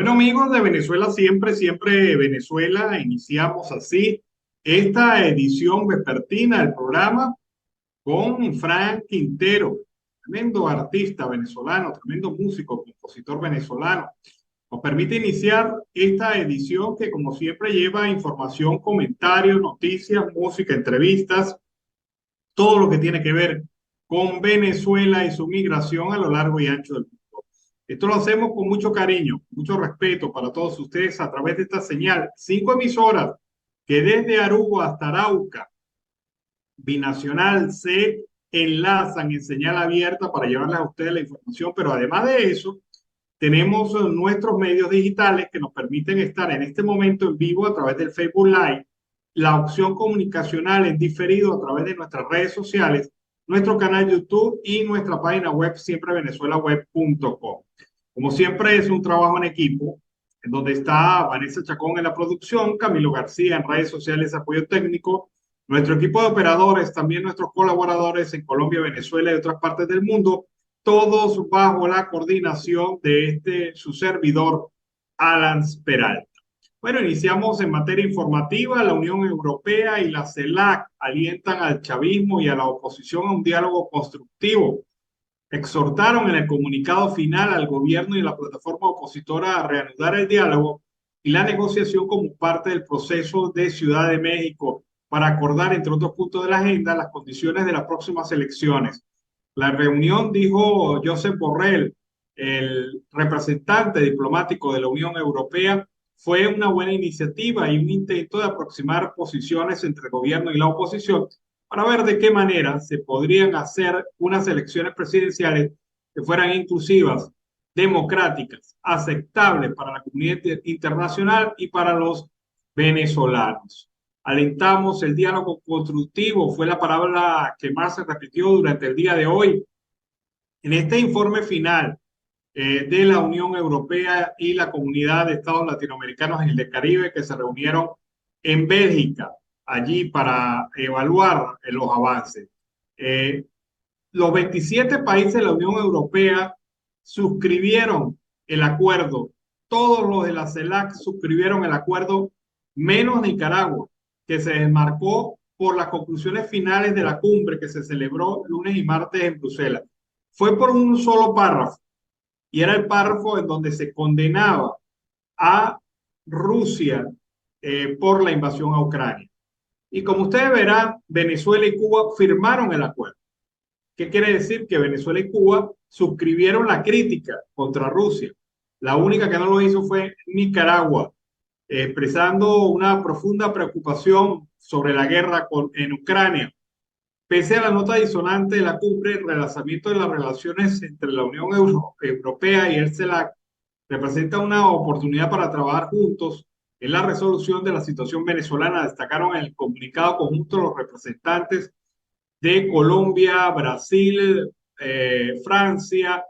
Bueno, amigos de Venezuela, siempre Venezuela, iniciamos así esta edición vespertina del programa con Frank Quintero, tremendo artista venezolano, tremendo músico, compositor venezolano. Nos permite iniciar esta edición que, como siempre, lleva información, comentarios, noticias, música, entrevistas, todo lo que tiene que ver con Venezuela y su migración a lo largo y ancho del mundo. Esto lo hacemos con mucho cariño, mucho respeto para todos ustedes a través de esta señal. 5 emisoras que desde Aruba hasta Arauca, binacional, se enlazan en señal abierta para llevarles a ustedes la información, pero además de eso, tenemos nuestros medios digitales que nos permiten estar en este momento en vivo a través del Facebook Live, la opción comunicacional en diferido a través de nuestras redes sociales, nuestro canal YouTube y nuestra página web siemprevenezuelaweb.com. Como siempre es un trabajo en equipo, en donde está Vanessa Chacón en la producción, Camilo García en redes sociales, apoyo técnico, nuestro equipo de operadores, también nuestros colaboradores en Colombia, Venezuela y otras partes del mundo, todos bajo la coordinación de su servidor, Alan Peralta. Bueno, iniciamos en materia informativa. La Unión Europea y la CELAC alientan al chavismo y a la oposición a un diálogo constructivo. Exhortaron en el comunicado final al gobierno y la plataforma opositora a reanudar el diálogo y la negociación como parte del proceso de Ciudad de México para acordar, entre otros puntos de la agenda, las condiciones de las próximas elecciones. La reunión, dijo Josep Borrell, el representante diplomático de la Unión Europea, fue una buena iniciativa y un intento de aproximar posiciones entre el gobierno y la oposición para ver de qué manera se podrían hacer unas elecciones presidenciales que fueran inclusivas, democráticas, aceptables para la comunidad internacional y para los venezolanos. Alentamos el diálogo constructivo, fue la palabra que más se repitió durante el día de hoy. En este informe final de la Unión Europea y la Comunidad de Estados Latinoamericanos y del Caribe que se reunieron en Bélgica, allí para evaluar los avances. Eh, los 27 países de la Unión Europea suscribieron el acuerdo. Todos los de la CELAC suscribieron el acuerdo, menos Nicaragua, que se desmarcó por las conclusiones finales de la cumbre que se celebró lunes y martes en Bruselas. Fue por un solo párrafo, y era el párrafo en donde se condenaba a Rusia por la invasión a Ucrania. Y como ustedes verán, Venezuela y Cuba firmaron el acuerdo. ¿Qué quiere decir? Que Venezuela y Cuba suscribieron la crítica contra Rusia. La única que no lo hizo fue Nicaragua, expresando una profunda preocupación sobre la guerra en Ucrania. Pese a la nota disonante de la cumbre, el relanzamiento de las relaciones entre la Unión Europea y el CELAC representa una oportunidad para trabajar juntos en la resolución de la situación venezolana. Destacaron en el comunicado conjunto los representantes de Colombia, Brasil, Francia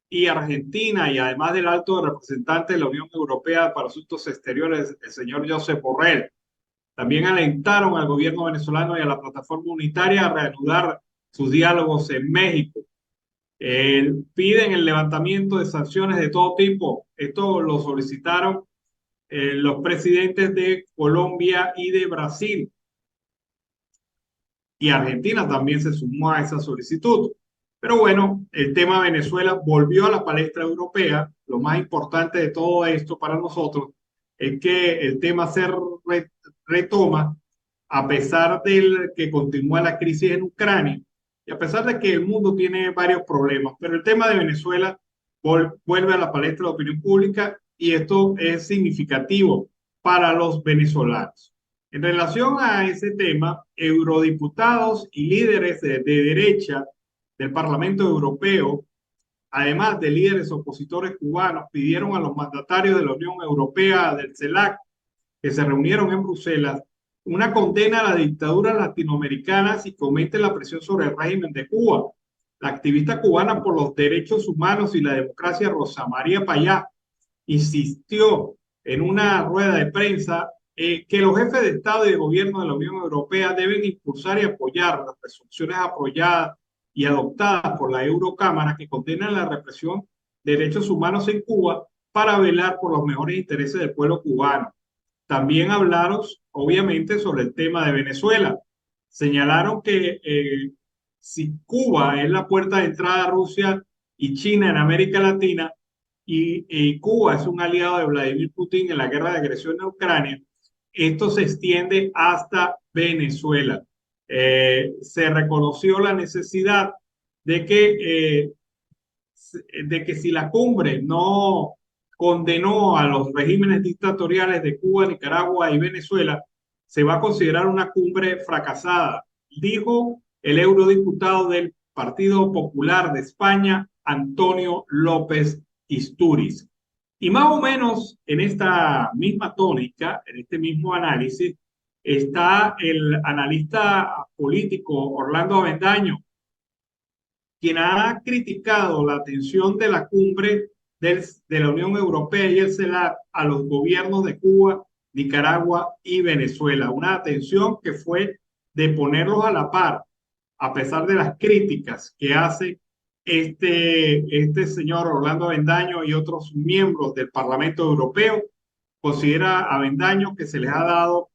y Argentina, y además del alto representante de la Unión Europea para Asuntos Exteriores, el señor Josep Borrell. También alentaron al gobierno venezolano y a la plataforma unitaria a reanudar sus diálogos en México. Piden el levantamiento de sanciones de todo tipo. Esto lo solicitaron los presidentes de Colombia y de Brasil. Y Argentina también se sumó a esa solicitud. Pero bueno, el tema Venezuela volvió a la palestra europea. Lo más importante de todo esto para nosotros es que el tema se retoma a pesar de que continúa la crisis en Ucrania y a pesar de que el mundo tiene varios problemas. Pero el tema de Venezuela vuelve a la palestra de opinión pública y esto es significativo para los venezolanos. En relación a ese tema, eurodiputados y líderes de derecha del Parlamento Europeo, además de líderes opositores cubanos, pidieron a los mandatarios de la Unión Europea, del CELAC, que se reunieron en Bruselas, una condena a la dictadura latinoamericana y cometen la presión sobre el régimen de Cuba. La activista cubana por los derechos humanos y la democracia, Rosa María Payá, insistió en una rueda de prensa que los jefes de Estado y de gobierno de la Unión Europea deben impulsar y apoyar las resoluciones apoyadas y adoptadas por la Eurocámara que condenan la represión de derechos humanos en Cuba para velar por los mejores intereses del pueblo cubano. También hablaron, obviamente, sobre el tema de Venezuela. Señalaron que si Cuba es la puerta de entrada a Rusia y China en América Latina, y Cuba es un aliado de Vladimir Putin en la guerra de agresión en Ucrania, esto se extiende hasta Venezuela. Se reconoció la necesidad de que si la cumbre no condenó a los regímenes dictatoriales de Cuba, Nicaragua y Venezuela, se va a considerar una cumbre fracasada, dijo el eurodiputado del Partido Popular de España, Antonio López Istúriz. Y más o menos en esta misma tónica, en este mismo análisis, está el analista político Orlando Avendaño, quien ha criticado la atención de la cumbre de la Unión Europea y el CELAC a los gobiernos de Cuba, Nicaragua y Venezuela. Una atención que fue de ponerlos a la par, a pesar de las críticas que hace este señor Orlando Avendaño y otros miembros del Parlamento Europeo. Considera Avendaño que se les ha dado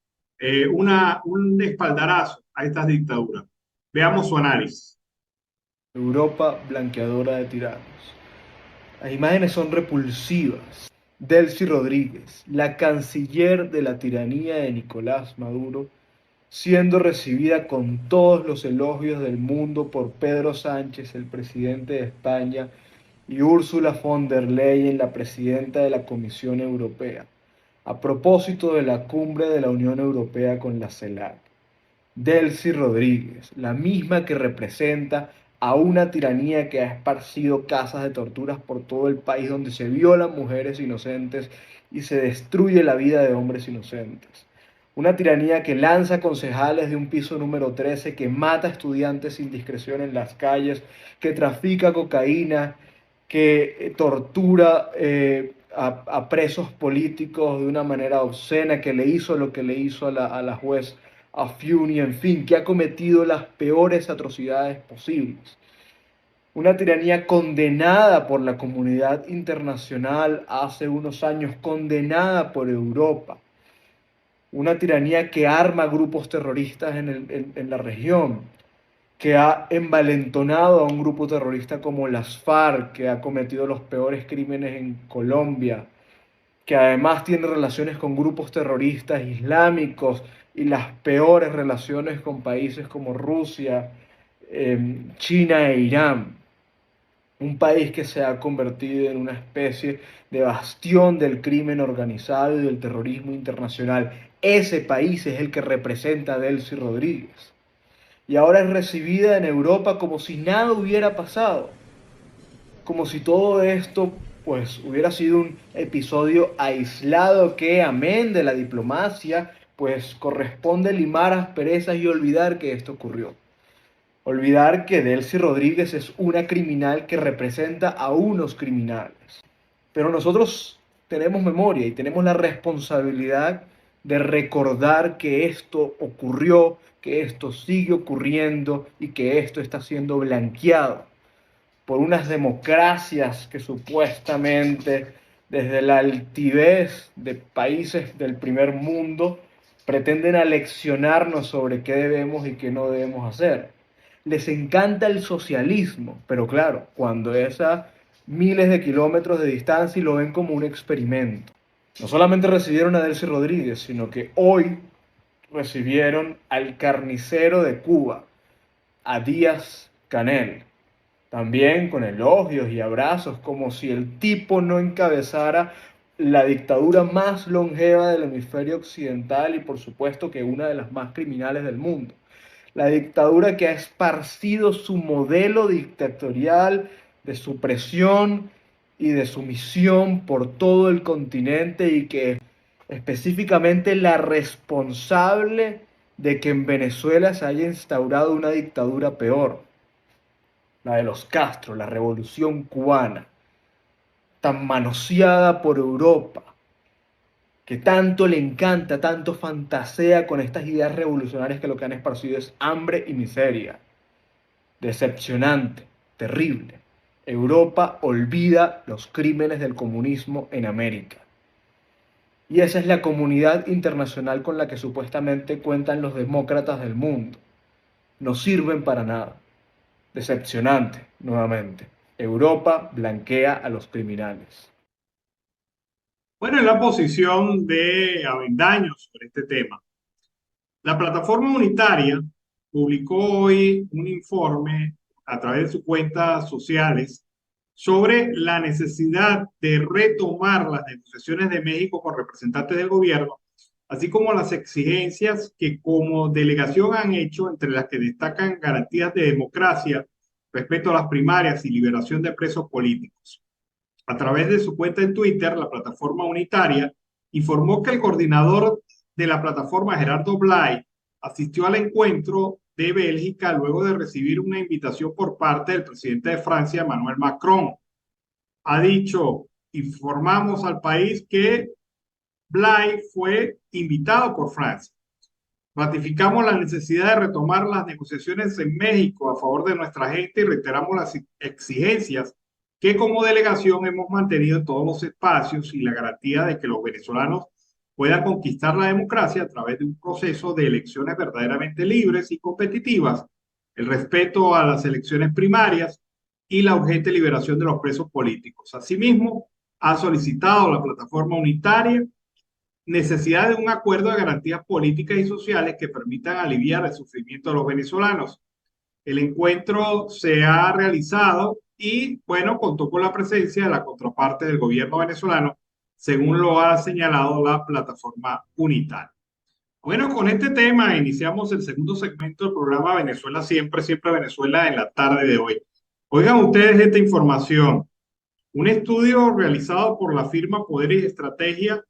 un espaldarazo a estas dictaduras. Veamos su análisis. Europa blanqueadora de tiranos. Las imágenes son repulsivas. Delcy Rodríguez, la canciller de la tiranía de Nicolás Maduro, siendo recibida con todos los elogios del mundo por Pedro Sánchez, el presidente de España, y Ursula von der Leyen, la presidenta de la Comisión Europea, a propósito de la cumbre de la Unión Europea con la CELAC. Delcy Rodríguez, la misma que representa a una tiranía que ha esparcido casas de torturas por todo el país, donde se violan mujeres inocentes y se destruye la vida de hombres inocentes. Una tiranía que lanza concejales de un piso número 13, que mata estudiantes sin discreción en las calles, que trafica cocaína, que tortura a presos políticos de una manera obscena, que le hizo lo que le hizo a la juez Afiuni, en fin, que ha cometido las peores atrocidades posibles. Una tiranía condenada por la comunidad internacional hace unos años, condenada por Europa. Una tiranía que arma grupos terroristas en la región, que ha envalentonado a un grupo terrorista como las FARC, que ha cometido los peores crímenes en Colombia, que además tiene relaciones con grupos terroristas islámicos y las peores relaciones con países como Rusia, China e Irán. Un país que se ha convertido en una especie de bastión del crimen organizado y del terrorismo internacional. Ese país es el que representa a Delcy Rodríguez. Y ahora es recibida en Europa como si nada hubiera pasado, como si todo esto pues hubiera sido un episodio aislado que, amén de la diplomacia, pues corresponde limar asperezas y olvidar que esto ocurrió. Olvidar que Delcy Rodríguez es una criminal que representa a unos criminales. Pero nosotros tenemos memoria y tenemos la responsabilidad de recordar que esto ocurrió, que esto sigue ocurriendo y que esto está siendo blanqueado por unas democracias que supuestamente desde la altivez de países del primer mundo pretenden aleccionarnos sobre qué debemos y qué no debemos hacer. Les encanta el socialismo, pero claro, cuando es a miles de kilómetros de distancia y lo ven como un experimento. No solamente recibieron a Delcy Rodríguez, sino que hoy recibieron al carnicero de Cuba, a Díaz Canel, también con elogios y abrazos, como si el tipo no encabezara la dictadura más longeva del hemisferio occidental y por supuesto que una de las más criminales del mundo. La dictadura que ha esparcido su modelo dictatorial de supresión y de sumisión por todo el continente y que específicamente la responsable de que en Venezuela se haya instaurado una dictadura peor, la de los Castro, la revolución cubana, tan manoseada por Europa, que tanto le encanta, tanto fantasea con estas ideas revolucionarias que lo que han esparcido es hambre y miseria. Decepcionante, terrible. Europa olvida los crímenes del comunismo en América. Y esa es la comunidad internacional con la que supuestamente cuentan los demócratas del mundo. No sirven para nada. Decepcionante, nuevamente. Europa blanquea a los criminales. Bueno, en la posición de Avendaño sobre este tema. La plataforma unitaria publicó hoy un informe a través de sus cuentas sociales sobre la necesidad de retomar las negociaciones de México con representantes del gobierno, así como las exigencias que como delegación han hecho, entre las que destacan garantías de democracia, respeto a las primarias y liberación de presos políticos. A través de su cuenta en Twitter, la plataforma unitaria informó que el coordinador de la plataforma, Gerardo Blay, asistió al encuentro de Bélgica luego de recibir una invitación por parte del presidente de Francia, Emmanuel Macron. Ha dicho, informamos al país que Blay fue invitado por Francia. Ratificamos la necesidad de retomar las negociaciones en México a favor de nuestra gente y reiteramos las exigencias que como delegación hemos mantenido en todos los espacios y la garantía de que los venezolanos puedan conquistar la democracia a través de un proceso de elecciones verdaderamente libres y competitivas, el respeto a las elecciones primarias y la urgente liberación de los presos políticos. Asimismo, ha solicitado a la plataforma unitaria necesidad de un acuerdo de garantías políticas y sociales que permitan aliviar el sufrimiento de los venezolanos. El encuentro se ha realizado y, bueno, contó con la presencia de la contraparte del gobierno venezolano, según lo ha señalado la plataforma unitaria. Bueno, con este tema iniciamos el segundo segmento del programa Venezuela Siempre, Siempre Venezuela en la tarde de hoy. Oigan ustedes esta información. Un estudio realizado por la firma Poder y Estrategia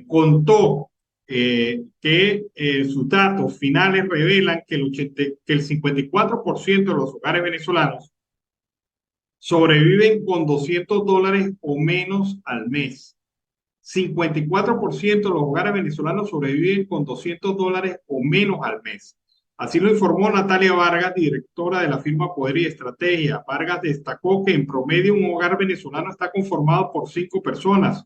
contó que sus datos finales revelan que el 54% de los hogares venezolanos sobreviven con $200 o menos al mes. 54% de los hogares venezolanos sobreviven con $200 o menos al mes. Así lo informó Natalia Vargas, directora de la firma Poder y Estrategia. Vargas destacó que en promedio un hogar venezolano está conformado por 5 personas,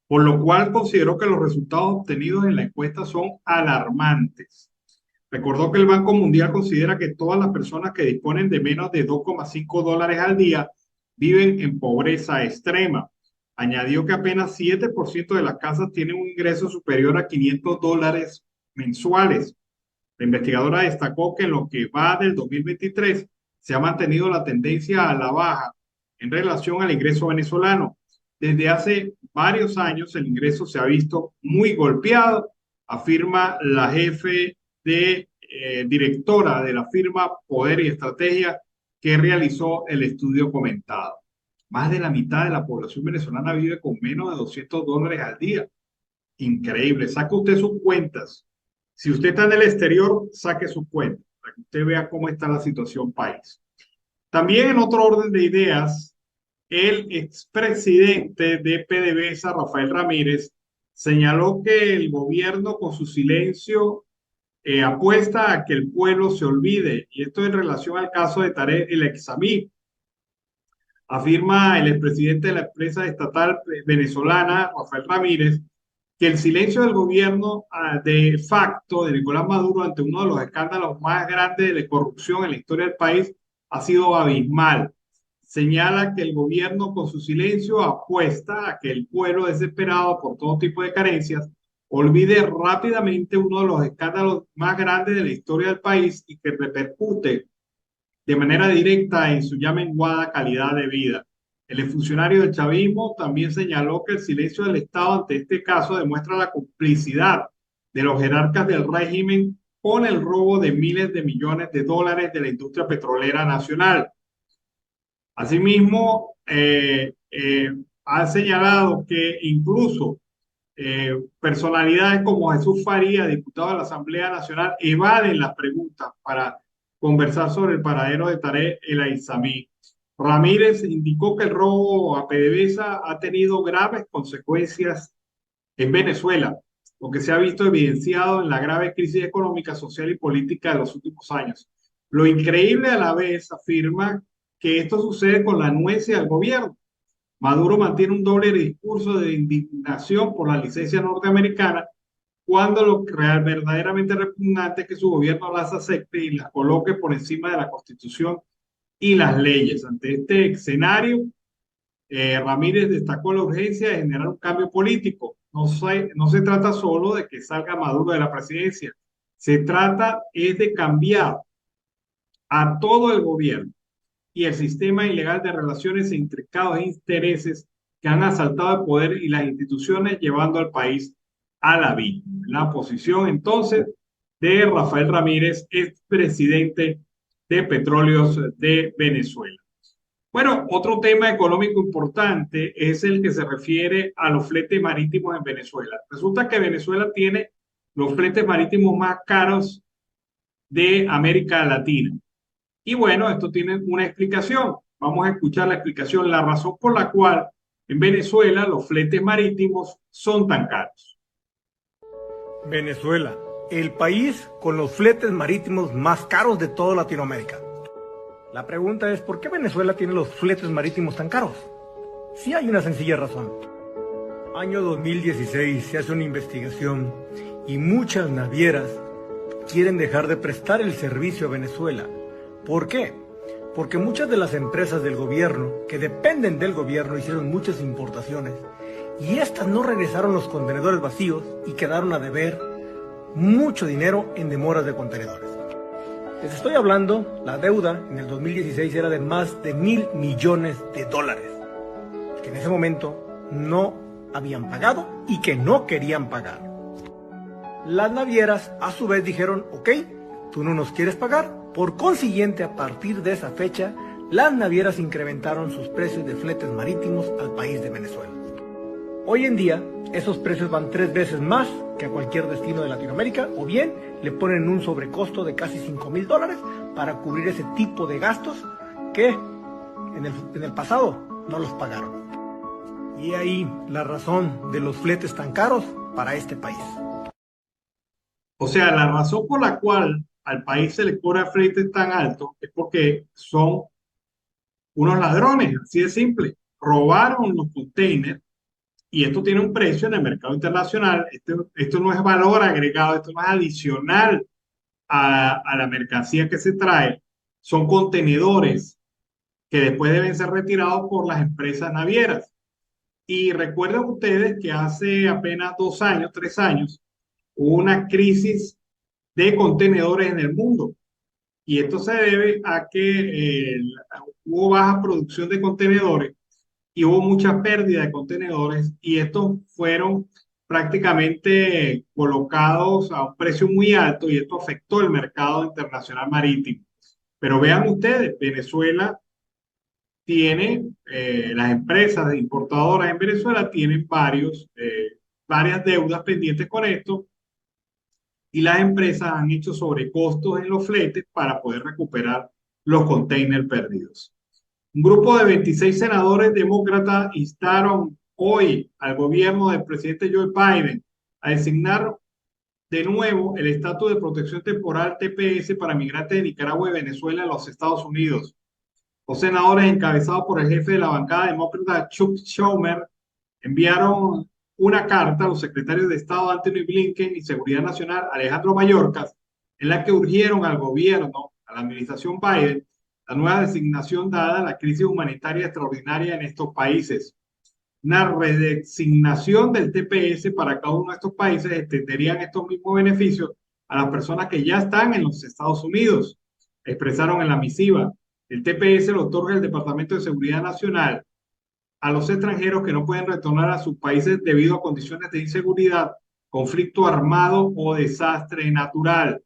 por lo cual consideró que los resultados obtenidos en la encuesta son alarmantes. Recordó que el Banco Mundial considera que todas las personas que disponen de menos de $2,5 al día viven en pobreza extrema. Añadió que apenas 7% de las casas tienen un ingreso superior a $500 mensuales. La investigadora destacó que en lo que va del 2023 se ha mantenido la tendencia a la baja en relación al ingreso venezolano. Desde hace varios años el ingreso se ha visto muy golpeado, afirma la jefe de directora de la firma Poder y Estrategia que realizó el estudio comentado. Más de la mitad de la población venezolana vive con menos de $200 al día. Increíble. Saca usted sus cuentas. Si usted está en el exterior, saque sus cuentas para que usted vea cómo está la situación país. También en otro orden de ideas, el expresidente de PDVSA, Rafael Ramírez, señaló que el gobierno con su silencio apuesta a que el pueblo se olvide. Y esto en relación al caso de Tarek El Examí. Afirma el expresidente de la empresa estatal venezolana, Rafael Ramírez, que el silencio del gobierno de facto de Nicolás Maduro ante uno de los escándalos más grandes de corrupción en la historia del país ha sido abismal. Señala que el gobierno con su silencio apuesta a que el pueblo desesperado por todo tipo de carencias olvide rápidamente uno de los escándalos más grandes de la historia del país y que repercute de manera directa en su ya menguada calidad de vida. El funcionario del chavismo también señaló que el silencio del Estado ante este caso demuestra la complicidad de los jerarcas del régimen con el robo de miles de millones de dólares de la industria petrolera nacional. Asimismo, ha señalado que incluso personalidades como Jesús Faría, diputado de la Asamblea Nacional, evaden las preguntas para conversar sobre el paradero de Tarek El Aizami. Ramírez indicó que el robo a PDVSA ha tenido graves consecuencias en Venezuela, lo que se ha visto evidenciado en la grave crisis económica, social y política de los últimos años. Lo increíble a la vez afirma que esto sucede con la anuencia del gobierno. Maduro mantiene un doble discurso de indignación por la licencia norteamericana cuando lo verdaderamente repugnante es que su gobierno las acepte y las coloque por encima de la Constitución y las leyes. Ante este escenario, Ramírez destacó la urgencia de generar un cambio político. No se trata solo de que salga Maduro de la presidencia, se trata es de cambiar a todo el gobierno y el sistema ilegal de relaciones e intricados intereses que han asaltado el poder y las instituciones, llevando al país a la vida. La posición entonces de Rafael Ramírez, expresidente de Petróleos de Venezuela. Bueno, otro tema económico importante es el que se refiere a los fletes marítimos en Venezuela. Resulta que Venezuela tiene los fletes marítimos más caros de América Latina. Y bueno, esto tiene una explicación. Vamos a escuchar la explicación, la razón por la cual en Venezuela los fletes marítimos son tan caros. Venezuela, el país con los fletes marítimos más caros de toda Latinoamérica. La pregunta es, ¿por qué Venezuela tiene los fletes marítimos tan caros? Sí hay una sencilla razón. Año 2016 se hace una investigación y muchas navieras quieren dejar de prestar el servicio a Venezuela. ¿Por qué? Porque muchas de las empresas del gobierno, que dependen del gobierno, hicieron muchas importaciones y estas no regresaron los contenedores vacíos y quedaron a deber mucho dinero en demoras de contenedores. Les estoy hablando, la deuda en el 2016 era de más de $1,000 millones, que en ese momento no habían pagado y que no querían pagar. Las navieras a su vez dijeron, ok, tú no nos quieres pagar. Por consiguiente, a partir de esa fecha, las navieras incrementaron sus precios de fletes marítimos al país de Venezuela. Hoy en día, esos precios van 3 veces más que a cualquier destino de Latinoamérica, o bien le ponen un sobrecosto de casi $5,000 para cubrir ese tipo de gastos que en el pasado no los pagaron. Y ahí la razón de los fletes tan caros para este país. O sea, la razón por la cual al país se le cobra fletes tan altos es porque son unos ladrones, así de simple. Robaron los containers y esto tiene un precio en el mercado internacional. Esto no es valor agregado, esto no es adicional a la mercancía que se trae. Son contenedores que después deben ser retirados por las empresas navieras. Y recuerden ustedes que hace apenas 2 años, 3 años, hubo una crisis de contenedores en el mundo. Y esto se debe a que hubo baja producción de contenedores y hubo mucha pérdida de contenedores y estos fueron prácticamente colocados a un precio muy alto y esto afectó el mercado internacional marítimo. Pero vean ustedes, Venezuela tiene, las empresas importadoras en Venezuela tienen varias deudas pendientes con esto y las empresas han hecho sobrecostos en los fletes para poder recuperar los containers perdidos. Un grupo de 26 senadores demócratas instaron hoy al gobierno del presidente Joe Biden a designar de nuevo el estatus de protección temporal TPS para migrantes de Nicaragua y Venezuela en los Estados Unidos. Los senadores encabezados por el jefe de la bancada demócrata Chuck Schumer enviaron una carta a los secretarios de Estado Anthony Blinken y Seguridad Nacional Alejandro Mayorkas, en la que urgieron al gobierno, a la administración Biden, la nueva designación dada a la crisis humanitaria extraordinaria en estos países. Una redesignación del TPS para cada uno de estos países extenderían estos mismos beneficios a las personas que ya están en los Estados Unidos. Expresaron en la misiva, el TPS lo otorga el Departamento de Seguridad Nacional a los extranjeros que no pueden retornar a sus países debido a condiciones de inseguridad, conflicto armado o desastre natural.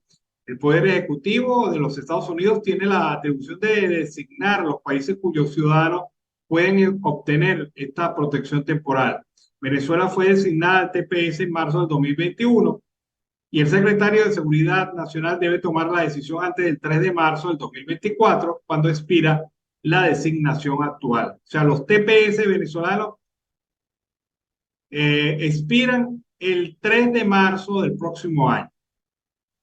El Poder Ejecutivo de los Estados Unidos tiene la atribución de designar los países cuyos ciudadanos pueden obtener esta protección temporal. Venezuela fue designada al TPS en marzo del 2021 y el secretario de Seguridad Nacional debe tomar la decisión antes del 3 de marzo del 2024, cuando expira la designación actual. O sea, los TPS venezolanos expiran el 3 de marzo del próximo año.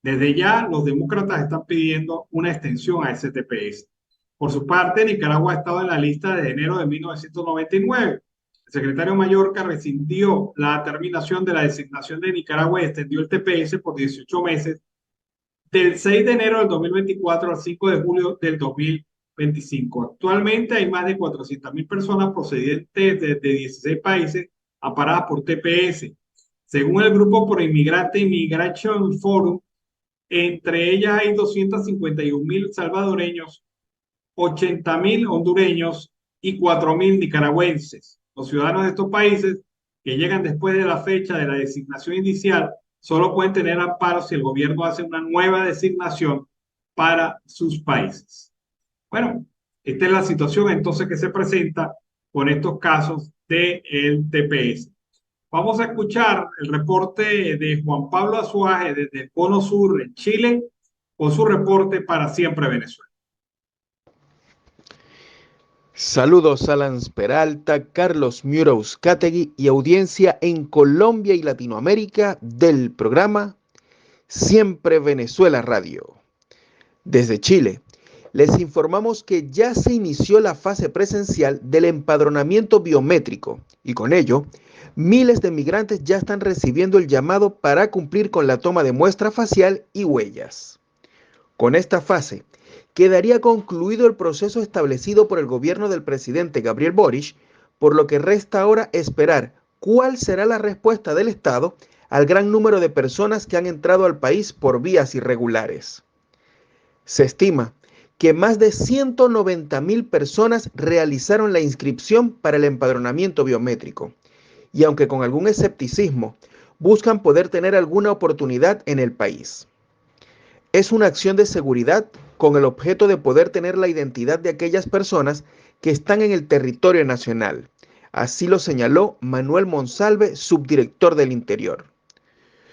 Desde ya, los demócratas están pidiendo una extensión a ese TPS. Por su parte, Nicaragua ha estado en la lista desde enero de 1999. El secretario Mallorca rescindió la terminación de la designación de Nicaragua y extendió el TPS por 18 meses, del 6 de enero del 2024 al 5 de julio del 2025. Actualmente hay más de 400.000 personas procedentes de 16 países amparadas por TPS. Según el Grupo por Inmigrante Immigration Forum, entre ellas hay 251.000 salvadoreños, 80.000 hondureños y 4.000 nicaragüenses. Los ciudadanos de estos países que llegan después de la fecha de la designación inicial solo pueden tener amparo si el gobierno hace una nueva designación para sus países. Bueno, esta es la situación entonces que se presenta con estos casos del TPS. Vamos a escuchar el reporte de Juan Pablo Azuaje desde el Cono Sur, en Chile, con su reporte para Siempre Venezuela. Saludos a Lance Peralta, Carlos Miura-Uzcategui y audiencia en Colombia y Latinoamérica del programa Siempre Venezuela Radio. Desde Chile, les informamos que ya se inició la fase presencial del empadronamiento biométrico y con ello, miles de migrantes ya están recibiendo el llamado para cumplir con la toma de muestra facial y huellas. Con esta fase, quedaría concluido el proceso establecido por el gobierno del presidente Gabriel Boric, por lo que resta ahora esperar cuál será la respuesta del Estado al gran número de personas que han entrado al país por vías irregulares. Se estima que más de 190.000 personas realizaron la inscripción para el empadronamiento biométrico, y aunque con algún escepticismo, buscan poder tener alguna oportunidad en el país. Es una acción de seguridad con el objeto de poder tener la identidad de aquellas personas que están en el territorio nacional. Así lo señaló Manuel Monsalve, subdirector del Interior.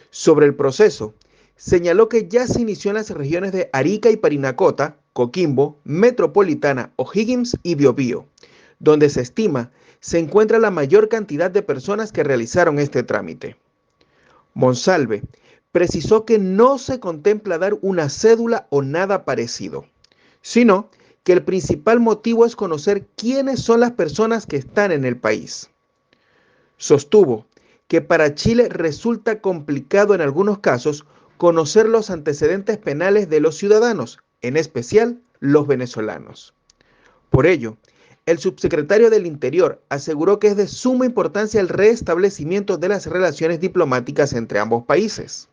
Sobre el proceso, señaló que ya se inició en las regiones de Arica y Parinacota, Coquimbo, Metropolitana, O'Higgins y Biobío, donde se estima se encuentra la mayor cantidad de personas que realizaron este trámite. Monsalve precisó que no se contempla dar una cédula o nada parecido, sino que el principal motivo es conocer quiénes son las personas que están en el país. Sostuvo que para Chile resulta complicado en algunos casos conocer los antecedentes penales de los ciudadanos, en especial los venezolanos. Por ello, el subsecretario del Interior aseguró que es de suma importancia el restablecimiento de las relaciones diplomáticas entre ambos países.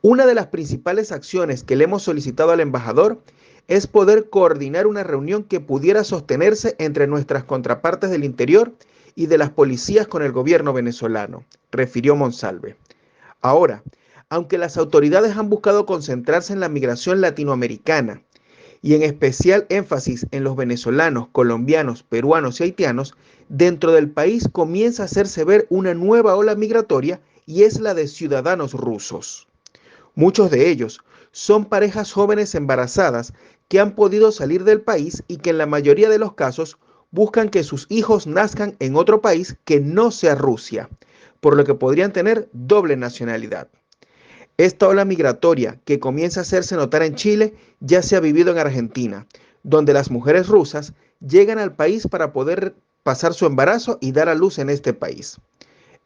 Una de las principales acciones que le hemos solicitado al embajador es poder coordinar una reunión que pudiera sostenerse entre nuestras contrapartes del Interior y de las policías con el gobierno venezolano, refirió Monsalve. Ahora, aunque las autoridades han buscado concentrarse en la migración latinoamericana y en especial énfasis en los venezolanos, colombianos, peruanos y haitianos, dentro del país comienza a hacerse ver una nueva ola migratoria y es la de ciudadanos rusos. Muchos de ellos son parejas jóvenes embarazadas que han podido salir del país y que en la mayoría de los casos buscan que sus hijos nazcan en otro país que no sea Rusia, por lo que podrían tener doble nacionalidad. Esta ola migratoria que comienza a hacerse notar en Chile ya se ha vivido en Argentina, donde las mujeres rusas llegan al país para poder pasar su embarazo y dar a luz en este país.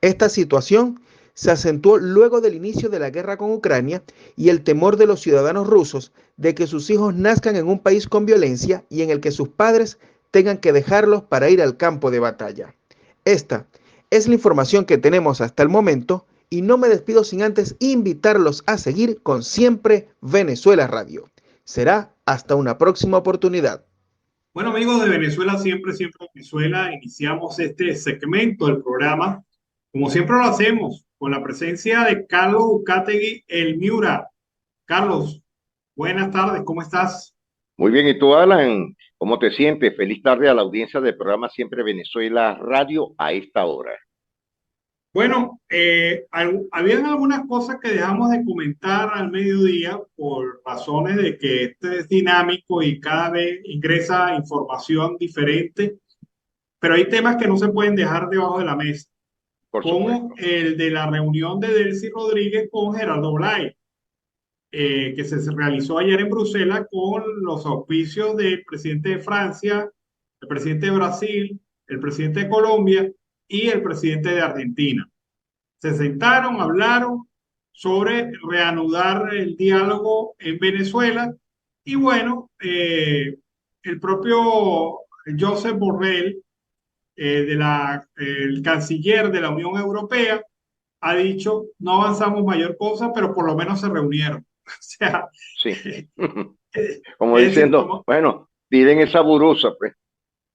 Esta situación se acentuó luego del inicio de la guerra con Ucrania y el temor de los ciudadanos rusos de que sus hijos nazcan en un país con violencia y en el que sus padres tengan que dejarlos para ir al campo de batalla. Esta es la información que tenemos hasta el momento y no me despido sin antes invitarlos a seguir con Siempre Venezuela Radio. Será hasta una próxima oportunidad. Bueno, amigos de Venezuela, siempre Venezuela, iniciamos este segmento del programa, como siempre lo hacemos, con la presencia de Carlos Uzcategui, el Miura. Carlos, buenas tardes, ¿cómo estás? Muy bien, ¿y tú, Alan? ¿Cómo te sientes? Feliz tarde a la audiencia del programa Siempre Venezuela Radio a esta hora. Bueno, habían algunas cosas que dejamos de comentar al mediodía por razones de que este es dinámico y cada vez ingresa información diferente, pero hay temas que no se pueden dejar debajo de la mesa, Por como supuesto. el de la reunión de Delcy Rodríguez con Gerardo Blay. que se realizó ayer en Bruselas con los auspicios del presidente de Francia, el presidente de Brasil, el presidente de Colombia y el presidente de Argentina. Se sentaron, hablaron sobre reanudar el diálogo en Venezuela y bueno, el propio Josep Borrell, el canciller de la Unión Europea, ha dicho, no avanzamos mayor cosa, pero por lo menos se reunieron. O sea, Sí. es Como decir, diciendo, bueno, tiren esa burusa, pues.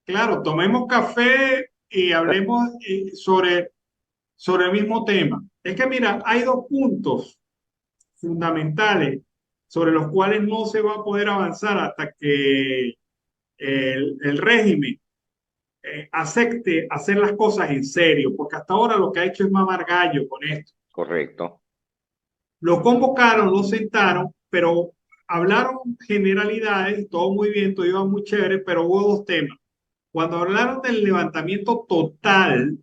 claro, tomemos café y hablemos sobre el mismo tema. Es que mira, hay dos puntos fundamentales sobre los cuales no se va a poder avanzar hasta que el régimen acepte hacer las cosas en serio, porque hasta ahora lo que ha hecho es mamar gallo con esto. Correcto. Lo convocaron, lo sentaron, pero hablaron generalidades, todo muy bien, todo iba muy chévere, pero hubo dos temas. Cuando hablaron del levantamiento total